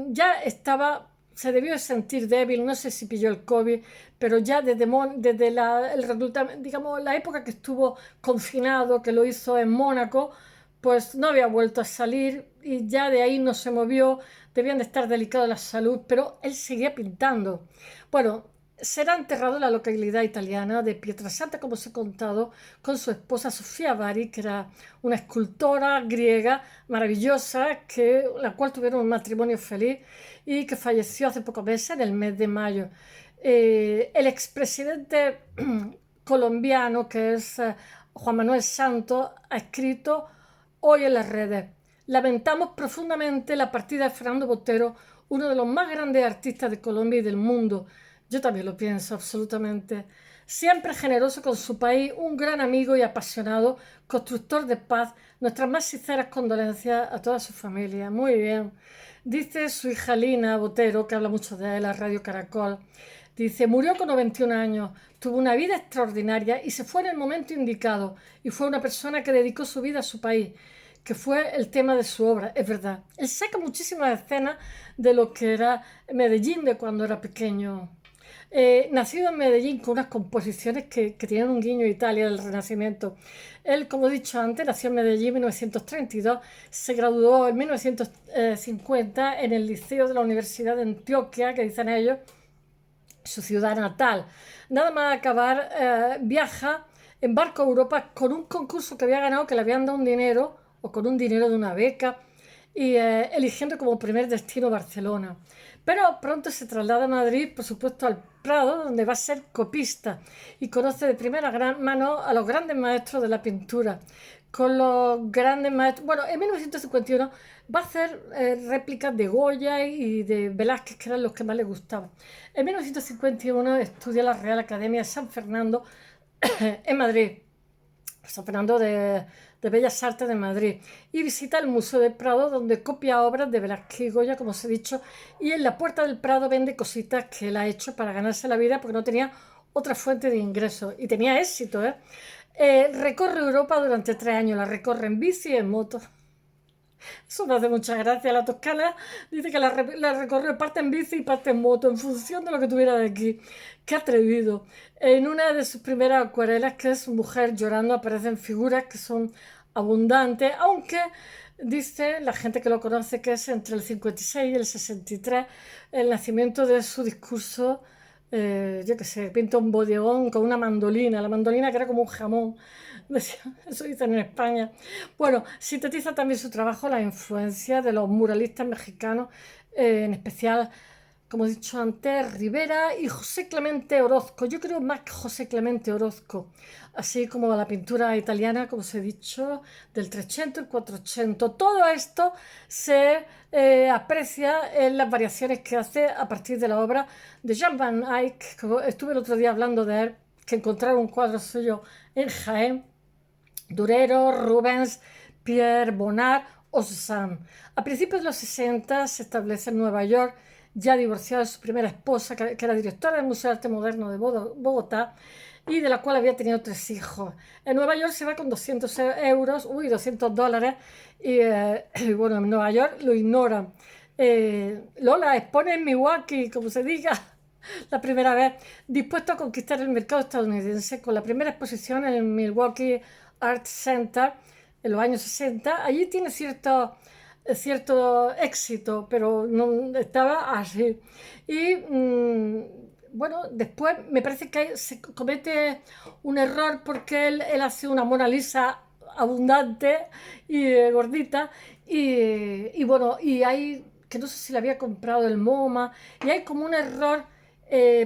Speaker 1: ya estaba, se debió de sentir débil, no sé si pilló el COVID, pero ya desde digamos, la época que estuvo confinado, que lo hizo en Mónaco, pues no había vuelto a salir y ya de ahí no se movió, debían de estar delicados la salud, pero él seguía pintando. Bueno, será enterrado en la localidad italiana de Pietrasanta, como os he contado, con su esposa Sofía Bari, que era una escultora griega maravillosa, la cual tuvieron un matrimonio feliz y que falleció hace pocos meses, en el mes de mayo. El expresidente colombiano, que es Juan Manuel Santos, ha escrito hoy en las redes: lamentamos profundamente la partida de Fernando Botero, uno de los más grandes artistas de Colombia y del mundo. Yo también lo pienso, absolutamente. Siempre generoso con su país, un gran amigo y apasionado, constructor de paz. Nuestras más sinceras condolencias a toda su familia. Muy bien. Dice su hija Lina Botero, que habla mucho de él, a Radio Caracol. Dice, murió con 91 años, tuvo una vida extraordinaria y se fue en el momento indicado. Y fue una persona que dedicó su vida a su país, que fue el tema de su obra, es verdad. Él saca muchísimas escenas de lo que era Medellín de cuando era pequeño. Nacido en Medellín con unas composiciones que tienen un guiño a Italia del Renacimiento. Él, como he dicho antes, nació en Medellín en 1932, se graduó en 1950 en el Liceo de la Universidad de Antioquia, que dicen ellos, su ciudad natal. Nada más acabar, viaja en barco a Europa con un concurso que había ganado, que le habían dado un dinero, o con un dinero de una beca, y eligiendo como primer destino Barcelona. Pero pronto se traslada a Madrid, por supuesto, al Prado, donde va a ser copista y conoce de primera mano a los grandes maestros de la pintura. Con los grandes maestros. Bueno, en 1951 va a hacer réplicas de Goya y de Velázquez, que eran los que más le gustaban. En 1951 estudia la Real Academia de San Fernando en Madrid. San Fernando de Bellas Artes de Madrid, y visita el Museo del Prado, donde copia obras de Velázquez y Goya, como os he dicho, y en la Puerta del Prado vende cositas que él ha hecho para ganarse la vida porque no tenía otra fuente de ingresos, y tenía éxito. Recorre Europa durante 3 años, la recorre en bici y en moto. Eso me hace mucha gracia. La Toscana dice que la recorrió parte en bici y parte en moto, en función de lo que tuviera de aquí. Qué atrevido. En una de sus primeras acuarelas, que es Mujer llorando, aparecen figuras que son abundantes, aunque dice la gente que lo conoce que es entre el 56 y el 63 el nacimiento de su discurso. Yo qué sé, pinta un bodegón con una mandolina, la mandolina que era como un jamón. Eso dicen en España. Bueno, sintetiza también su trabajo la influencia de los muralistas mexicanos, en especial, como he dicho antes, Rivera y José Clemente Orozco. Yo creo más que José Clemente Orozco, así como la pintura italiana, como os he dicho, del 300 y 400. Todo esto se aprecia en las variaciones que hace a partir de la obra de Jan van Eyck. Estuve el otro día hablando de él, que encontraron un cuadro suyo en Jaén. Durero, Rubens, Pierre Bonnard o Cézanne. A principios de los 60 se establece en Nueva York, ya divorciado de su primera esposa, que era directora del Museo de Arte Moderno de Bogotá, y de la cual había tenido 3 hijos. En Nueva York se va con 200 euros, $200, y bueno, en Nueva York lo ignoran. Lola expone en Milwaukee, como se diga, la primera vez, dispuesto a conquistar el mercado estadounidense con la primera exposición en el Milwaukee Art Center en los años 60. Allí tiene cierto éxito, pero no estaba así. Y bueno, después me parece que se comete un error porque él hace una Mona Lisa abundante y gordita, y bueno, y hay, que no sé si la había comprado el MoMA, y hay como un error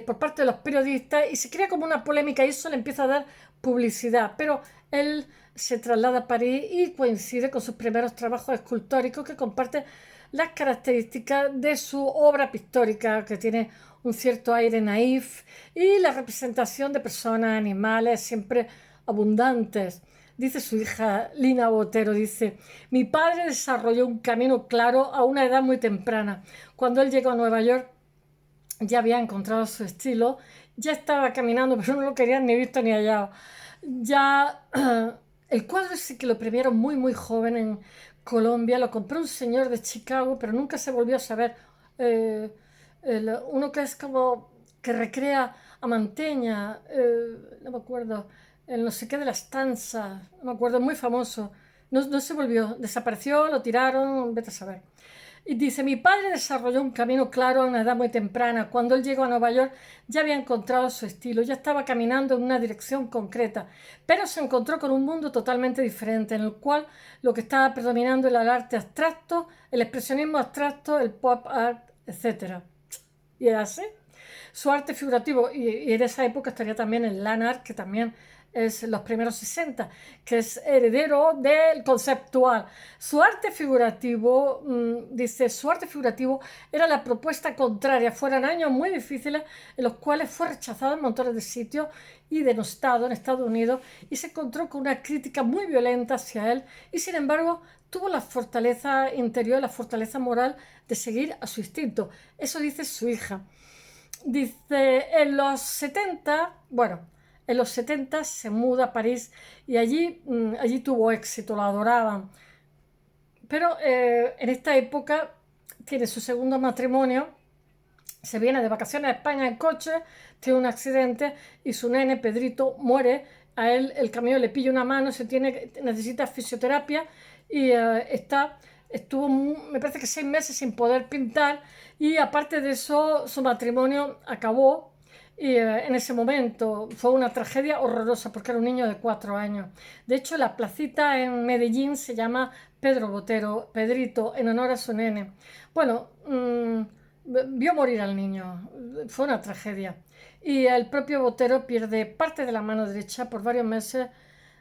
Speaker 1: por parte de los periodistas, y se crea como una polémica y eso le empieza a dar publicidad, pero él se traslada a París y coincide con sus primeros trabajos escultóricos, que comparten las características de su obra pictórica, que tiene un cierto aire naif, y la representación de personas, animales, siempre abundantes. Dice su hija Lina Botero, dice: mi padre desarrolló un camino claro a una edad muy temprana. Cuando él llegó a Nueva York ya había encontrado su estilo, ya estaba caminando, pero no lo querían ni visto ni hallado. Ya el cuadro sí que lo premiaron muy muy joven en Colombia, lo compró un señor de Chicago, pero nunca se volvió a saber. Eh, Uno que es como que recrea a Manteña, no me acuerdo, el no sé qué de la estanza, no me acuerdo, muy famoso. No se volvió, desapareció, lo tiraron, vete a saber. Y dice: mi padre desarrolló un camino claro a una edad muy temprana. Cuando él llegó a Nueva York ya había encontrado su estilo, ya estaba caminando en una dirección concreta, pero se encontró con un mundo totalmente diferente, en el cual lo que estaba predominando era el arte abstracto, el expresionismo abstracto, el pop art, etc. Y era así. Su arte figurativo, y en esa época estaría también el land art, que también es los primeros 60, que es heredero del conceptual. Su arte figurativo, dice, su arte figurativo era la propuesta contraria. Fueron años muy difíciles en los cuales fue rechazado en montones de sitios y denostado en Estados Unidos, y se encontró con una crítica muy violenta hacia él, y sin embargo tuvo la fortaleza interior, la fortaleza moral de seguir a su instinto. Eso dice su hija. Dice, en los 70 se muda a París, y allí tuvo éxito, lo adoraban. Pero en esta época tiene su segundo matrimonio, se viene de vacaciones a España en coche, tiene un accidente y su nene Pedrito muere. A él el camión le pilla una mano, necesita fisioterapia, y estuvo, me parece que 6 meses sin poder pintar, y aparte de eso su matrimonio acabó, y en ese momento fue una tragedia horrorosa porque era un niño de 4 años. De hecho, la placita en Medellín se llama Pedro Botero, Pedrito, en honor a su nene. Bueno, vio morir al niño. Fue una tragedia. Y el propio Botero pierde parte de la mano derecha por varios meses,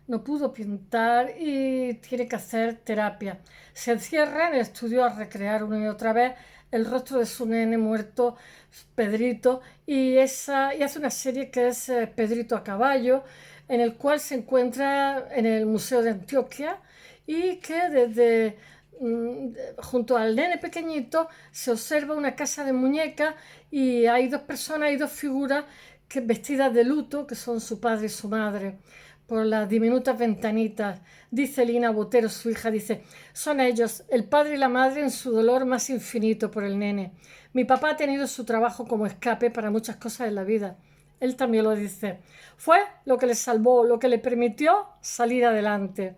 Speaker 1: no pudo pintar y tiene que hacer terapia. Se encierra en el estudio a recrear una y otra vez el rostro de su nene muerto, Pedrito, y hace una serie que es Pedrito a caballo, en el cual se encuentra en el Museo de Antioquia y que desde junto al nene pequeñito se observa una casa de muñecas y hay dos personas, hay dos figuras que, vestidas de luto, que son su padre y su madre, por las diminutas ventanitas. Dice Lina Botero, su hija, dice, son ellos, el padre y la madre en su dolor más infinito por el nene. Mi papá ha tenido su trabajo como escape para muchas cosas en la vida. Él también lo dice. Fue lo que le salvó, lo que le permitió salir adelante.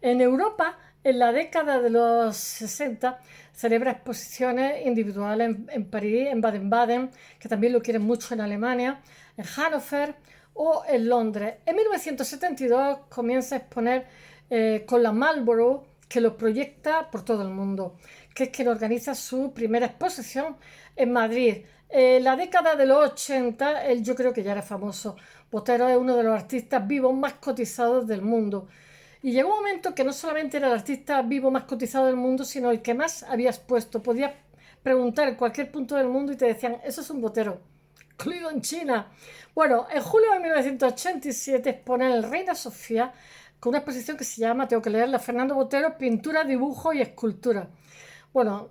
Speaker 1: En Europa, en la década de los 60, celebra exposiciones individuales en París, en Baden-Baden, que también lo quieren mucho en Alemania, en Hannover o en Londres. En 1972 comienza a exponer con la Marlborough, que lo proyecta por todo el mundo, que es quien organiza su primera exposición en Madrid. En la década de los 80, él yo creo que ya era famoso. Botero es uno de los artistas vivos más cotizados del mundo. Y llegó un momento que no solamente era el artista vivo más cotizado del mundo, sino el que más había expuesto. Podías preguntar en cualquier punto del mundo y te decían, eso es un Botero, incluido en China. Bueno, en julio de 1987 expone en el Reina Sofía con una exposición que se llama, tengo que leerla, Fernando Botero, pintura, dibujo y escultura. Bueno,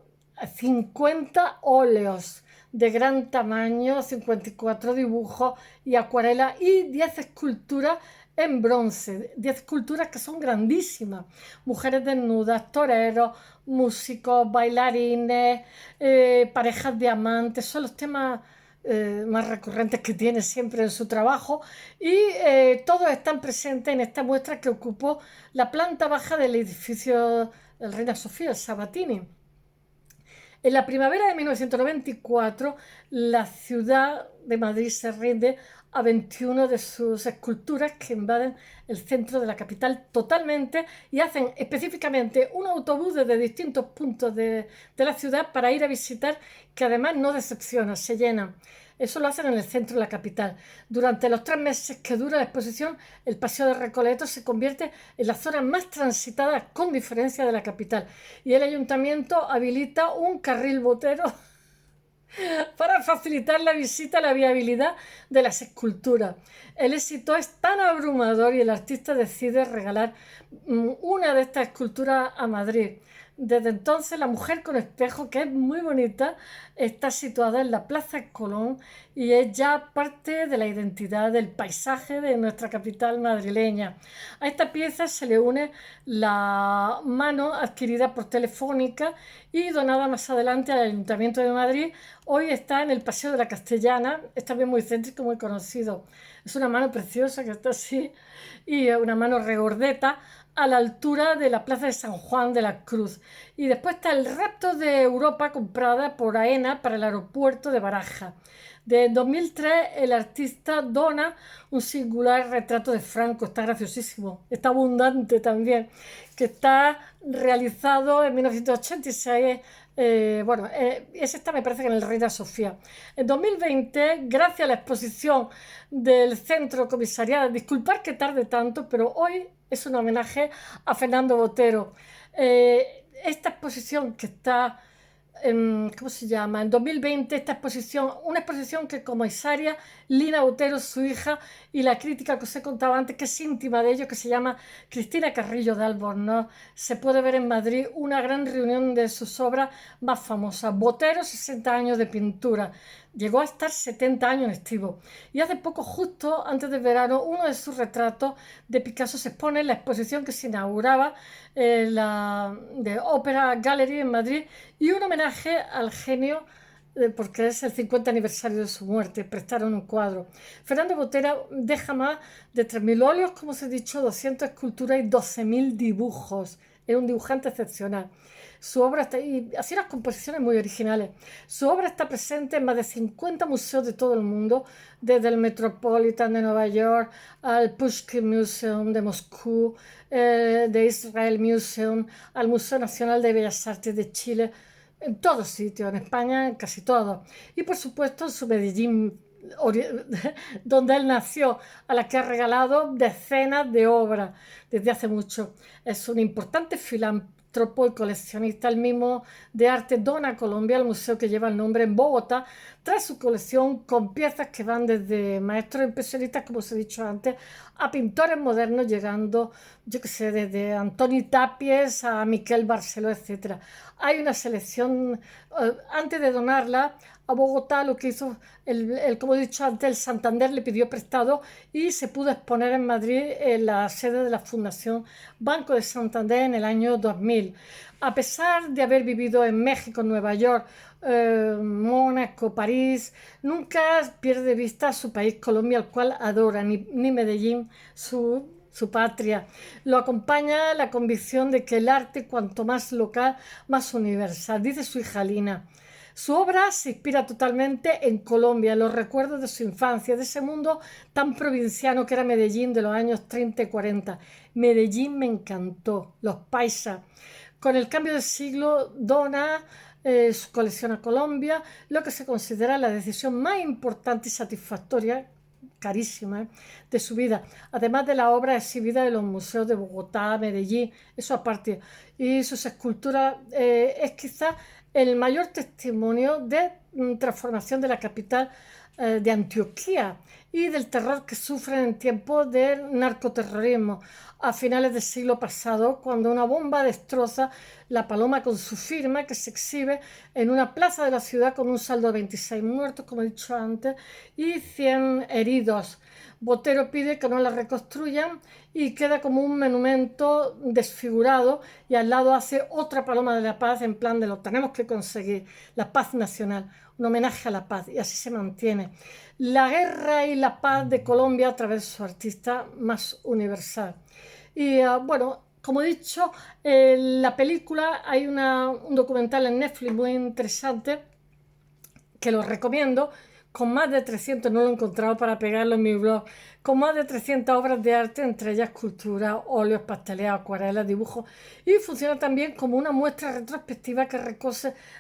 Speaker 1: 50 óleos de gran tamaño, 54 dibujos y acuarela y 10 esculturas en bronce, 10 esculturas que son grandísimas, mujeres desnudas, toreros, músicos, bailarines, parejas de amantes, son los temas más recurrentes que tiene siempre en su trabajo y todos están presentes en esta muestra que ocupó la planta baja del edificio del Reina Sofía, el Sabatini. En la primavera de 1994, la ciudad de Madrid se rinde a 21 de sus esculturas que invaden el centro de la capital totalmente y hacen específicamente un autobús desde distintos puntos de la ciudad para ir a visitar, que además no decepciona, se llena. Eso lo hacen en el centro de la capital. Durante los 3 meses que dura la exposición, el Paseo de Recoleto se convierte en la zona más transitada con diferencia de la capital. Y el ayuntamiento habilita un carril Botero para facilitar la visita y la viabilidad de las esculturas. El éxito es tan abrumador y el artista decide regalar una de estas esculturas a Madrid. Desde entonces, la mujer con espejo, que es muy bonita, está situada en la Plaza Colón y es ya parte de la identidad del paisaje de nuestra capital madrileña. A esta pieza se le une la mano adquirida por Telefónica y donada más adelante al Ayuntamiento de Madrid. Hoy está en el Paseo de la Castellana, es también muy céntrico, muy conocido. Es una mano preciosa que está así y una mano regordeta a la altura de la Plaza de San Juan de la Cruz. Y después está el resto de Europa comprada por AENA para el aeropuerto de Baraja. De 2003 el artista dona un singular retrato de Franco, está graciosísimo, está abundante también, que está realizado en 1986. Esta me parece que en el Reina Sofía. En 2020, gracias a la exposición del Centro Comisariado, disculpad que tarde tanto, pero hoy es un homenaje a Fernando Botero. Esta exposición que está ¿cómo se llama? En 2020 esta exposición, una exposición que comisaria Lina Botero, su hija, y la crítica que os he contado antes, que es íntima de ellos, que se llama Cristina Carrillo de Albornoz. Se puede ver en Madrid una gran reunión de sus obras más famosas. Botero, 60 años de pintura. Llegó a estar 70 años en activo. Y hace poco, justo antes del verano, uno de sus retratos de Picasso se expone en la exposición que se inauguraba de Opera Gallery en Madrid, y un homenaje al genio porque es el 50 aniversario de su muerte, prestaron un cuadro. Fernando Botero deja más de 3.000 óleos, como os he dicho, 200 esculturas y 12.000 dibujos. Era un dibujante excepcional. Su obra está, y así las composiciones muy originales. Su obra está presente en más de 50 museos de todo el mundo, desde el Metropolitan de Nueva York al Pushkin Museum de Moscú, de Israel Museum, al Museo Nacional de Bellas Artes de Chile. en todos sitios, en España, en casi todos. Y por supuesto en su Medellín, donde él nació, a la que ha regalado decenas de obras desde hace mucho. Es un importante filántropo y coleccionista. El mismo de arte dona a Colombia el museo que lleva el nombre en Bogotá, trae su colección con piezas que van desde maestros impresionistas, como os he dicho antes, a pintores modernos, llegando, yo qué sé, desde Antoni Tapies a Miquel Barceló, etc. Hay una selección, antes de donarla a Bogotá, lo que hizo, como he dicho antes, el Santander le pidió prestado y se pudo exponer en Madrid, en la sede de la Fundación Banco de Santander, en el año 2000. A pesar de haber vivido en México, Nueva York, Mónaco, París, nunca pierde de vista su país, Colombia, al cual adora, ni Medellín, su patria. Lo acompaña la convicción de que el arte, cuanto más local, más universal. Dice su hija Lina: su obra se inspira totalmente en Colombia, en los recuerdos de su infancia, de ese mundo tan provinciano que era Medellín de los años 30 y 40. Medellín me encantó, los paisas. Con el cambio de siglo dona su colección a Colombia, lo que se considera la decisión más importante y satisfactoria, carísima, de su vida, además de la obra exhibida en los museos de Bogotá, Medellín, eso aparte. Y sus esculturas es quizás el mayor testimonio de transformación de la capital de Antioquía y del terror que sufren en tiempos del narcoterrorismo a finales del siglo pasado, cuando una bomba destroza la paloma con su firma, que se exhibe en una plaza de la ciudad con un saldo de 26 muertos, como he dicho antes, y 100 heridos. Botero pide que no la reconstruyan y queda como un monumento desfigurado, y al lado hace otra paloma de la paz en plan de lo tenemos que conseguir, la paz nacional, un homenaje a la paz, y así se mantiene. La guerra y la paz de Colombia a través de su artista más universal. Y bueno, como he dicho, la película, hay un documental en Netflix muy interesante que lo recomiendo, con más de 300, no lo he encontrado para pegarlo en mi blog, con más de 300 obras de arte, entre ellas escultura, óleos, pasteleos, acuarelas, dibujos, y funciona también como una muestra retrospectiva que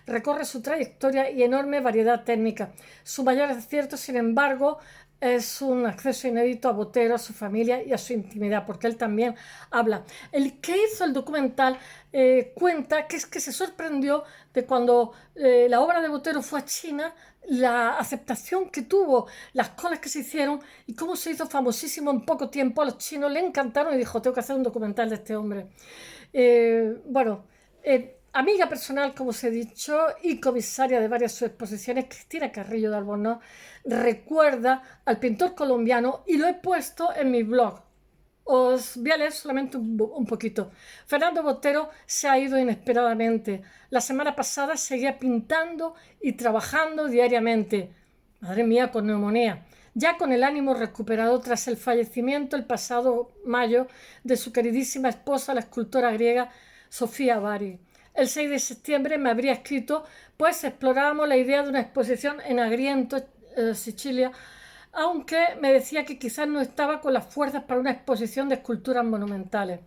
Speaker 1: recorre su trayectoria y enorme variedad técnica. Su mayor acierto, sin embargo, es un acceso inédito a Botero, a su familia y a su intimidad, porque él también habla. El que hizo el documental cuenta que es que se sorprendió de cuando la obra de Botero fue a China, la aceptación que tuvo, las colas que se hicieron y cómo se hizo famosísimo en poco tiempo. A los chinos le encantaron y dijo: tengo que hacer un documental de este hombre. Bueno, amiga personal, como os he dicho, y comisaria de varias exposiciones, Cristina Carrillo de Albornoz recuerda al pintor colombiano, y lo he puesto en mi blog. Os voy a leer solamente un poquito. Fernando Botero se ha ido inesperadamente. La semana pasada seguía pintando y trabajando diariamente. Madre mía, con neumonía. Ya con el ánimo recuperado tras el fallecimiento el pasado mayo de su queridísima esposa, la escultora griega Sofía Bari. El 6 de septiembre me habría escrito, pues explorábamos la idea de una exposición en Agriento, Sicilia, aunque me decía que quizás no estaba con las fuerzas para una exposición de esculturas monumentales.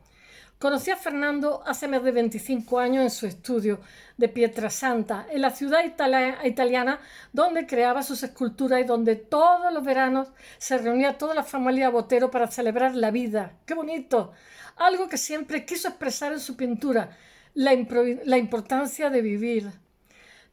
Speaker 1: Conocí a Fernando hace más de 25 años en su estudio de Pietrasanta, en la ciudad italiana donde creaba sus esculturas y donde todos los veranos se reunía toda la familia Botero para celebrar la vida. ¡Qué bonito! Algo que siempre quiso expresar en su pintura, la importancia de vivir.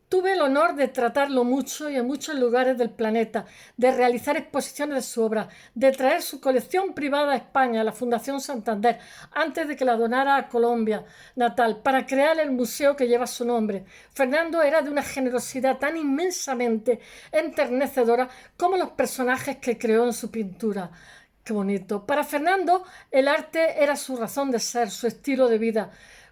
Speaker 1: Tuve el honor de tratarlo mucho y en muchos lugares del planeta, de realizar exposiciones de su obra, de traer su colección privada a España, a la Fundación Santander, antes de que la donara a Colombia natal, para crear el museo que lleva su nombre. Fernando era de una generosidad tan inmensamente enternecedora como los personajes que creó en su pintura. ¡Qué bonito! Para Fernando, el arte era su razón de ser, su estilo de vida.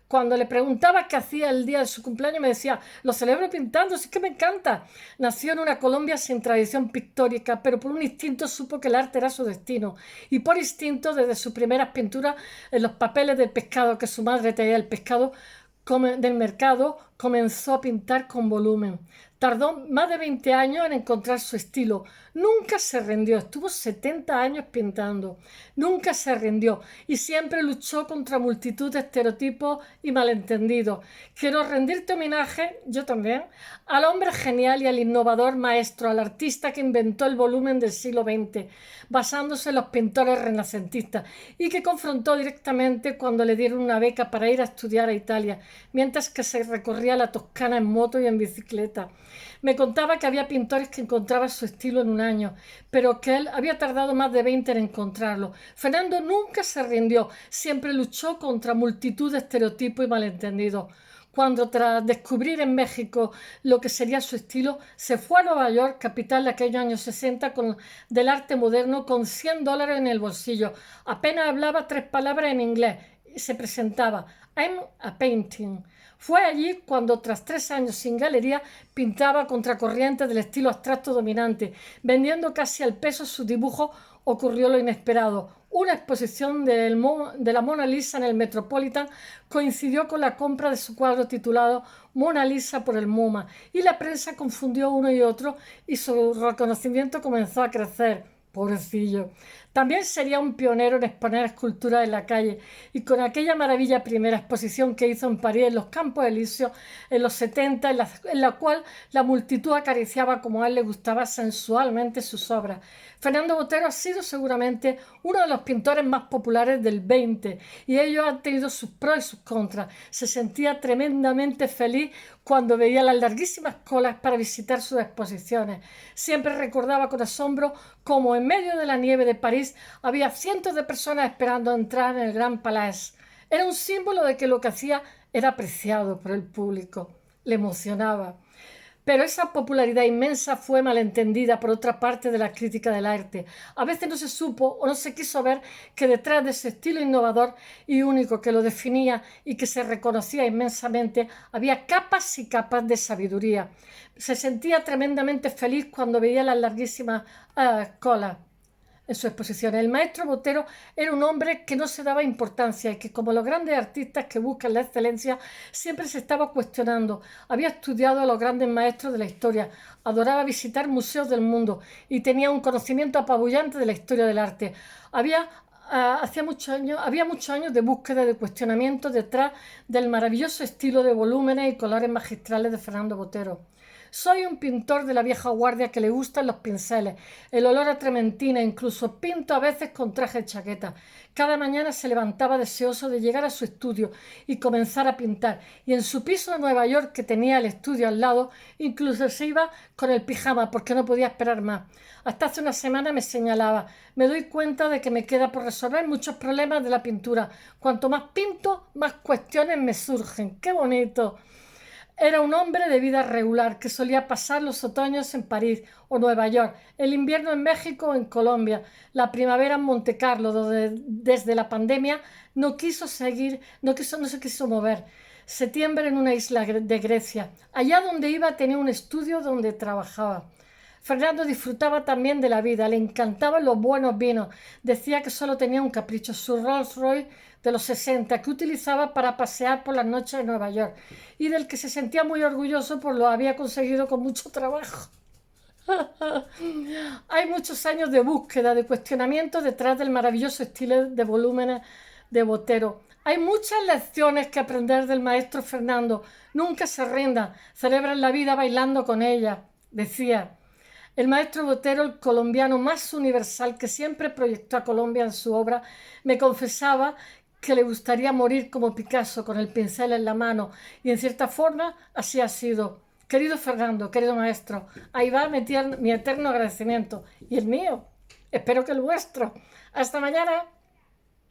Speaker 1: Cuando le preguntaba qué hacía el día de su cumpleaños, me decía: lo celebro pintando, sí que me encanta. Nació en una Colombia sin tradición pictórica, pero por un instinto supo que el arte era su destino. Y por instinto, desde sus primeras pinturas en los papeles del pescado que su madre traía el pescado del mercado, comenzó a pintar con volumen. Tardó más de 20 años en encontrar su estilo. Nunca se rindió, estuvo 70 años pintando. Nunca se rindió y siempre luchó contra multitud de estereotipos y malentendidos. Quiero rendirte homenaje, yo también, al hombre genial y al innovador maestro, al artista que inventó el volumen del siglo XX, basándose en los pintores renacentistas y que confrontó directamente cuando le dieron una beca para ir a estudiar a Italia, mientras que se recorría la Toscana en moto y en bicicleta. Me contaba que había pintores que encontraban su estilo en un año, pero que él había tardado más de 20 en encontrarlo. Fernando nunca se rindió, siempre luchó contra multitud de estereotipos y malentendidos. Cuando tras descubrir en México lo que sería su estilo, se fue a Nueva York, capital de aquellos años 60 del arte moderno, con $100 en el bolsillo. Apenas hablaba 3 palabras en inglés y se presentaba: I'm a painting. Fue allí cuando, tras 3 años sin galería, pintaba contracorriente del estilo abstracto dominante. Vendiendo casi al peso sus dibujos, ocurrió lo inesperado. Una exposición de la Mona Lisa en el Metropolitan coincidió con la compra de su cuadro titulado Mona Lisa por el MoMA, y la prensa confundió uno y otro y su reconocimiento comenzó a crecer. Pobrecillo. También sería un pionero en exponer esculturas en la calle, y con aquella maravilla primera exposición que hizo en París, en los Campos Elíseos, en los 70, en la cual la multitud acariciaba como a él le gustaba sensualmente sus obras. Fernando Botero ha sido seguramente uno de los pintores más populares del 20, y ellos han tenido sus pros y sus contras. Se sentía tremendamente feliz cuando veía las larguísimas colas para visitar sus exposiciones. Siempre recordaba con asombro cómo en medio de la nieve de París había cientos de personas esperando entrar en el Gran Palais. Era un símbolo de que lo que hacía era apreciado por el público. Le emocionaba. Pero esa popularidad inmensa fue malentendida por otra parte de la crítica del arte. A veces no se supo o no se quiso ver que detrás de ese estilo innovador y único que lo definía y que se reconocía inmensamente, había capas y capas de sabiduría. Se sentía tremendamente feliz cuando veía las larguísimas colas en su exposición. El maestro Botero era un hombre que no se daba importancia y que, como los grandes artistas que buscan la excelencia, siempre se estaba cuestionando. Había estudiado a los grandes maestros de la historia, adoraba visitar museos del mundo y tenía un conocimiento apabullante de la historia del arte. Había muchos años de búsqueda y de cuestionamiento detrás del maravilloso estilo de volúmenes y colores magistrales de Fernando Botero. Soy un pintor de la vieja guardia que le gustan los pinceles, el olor a trementina, incluso pinto a veces con traje de chaqueta. Cada mañana se levantaba deseoso de llegar a su estudio y comenzar a pintar, y en su piso de Nueva York, que tenía el estudio al lado, incluso se iba con el pijama porque no podía esperar más. Hasta hace una semana me señalaba: me doy cuenta de que me queda por resolver muchos problemas de la pintura. Cuanto más pinto, más cuestiones me surgen. ¡Qué bonito! Era un hombre de vida regular que solía pasar los otoños en París o Nueva York, el invierno en México o en Colombia, la primavera en Montecarlo, donde desde la pandemia no se quiso mover. Septiembre en una isla de Grecia. Allá donde iba tenía un estudio donde trabajaba. Fernando disfrutaba también de la vida, le encantaban los buenos vinos. Decía que solo tenía un capricho: su Rolls Royce de los 60, que utilizaba para pasear por las noches de Nueva York y del que se sentía muy orgulloso, pues lo había conseguido con mucho trabajo. Hay muchos años de búsqueda, de cuestionamiento detrás del maravilloso estilo de volúmenes de Botero. Hay muchas lecciones que aprender del maestro Fernando. Nunca se rinda, celebran la vida bailando con ella, decía. El maestro Botero, el colombiano más universal que siempre proyectó a Colombia en su obra, me confesaba que le gustaría morir como Picasso, con el pincel en la mano, y en cierta forma así ha sido. Querido Fernando, querido maestro, ahí va mi eterno agradecimiento, y el mío, espero que el vuestro. Hasta mañana.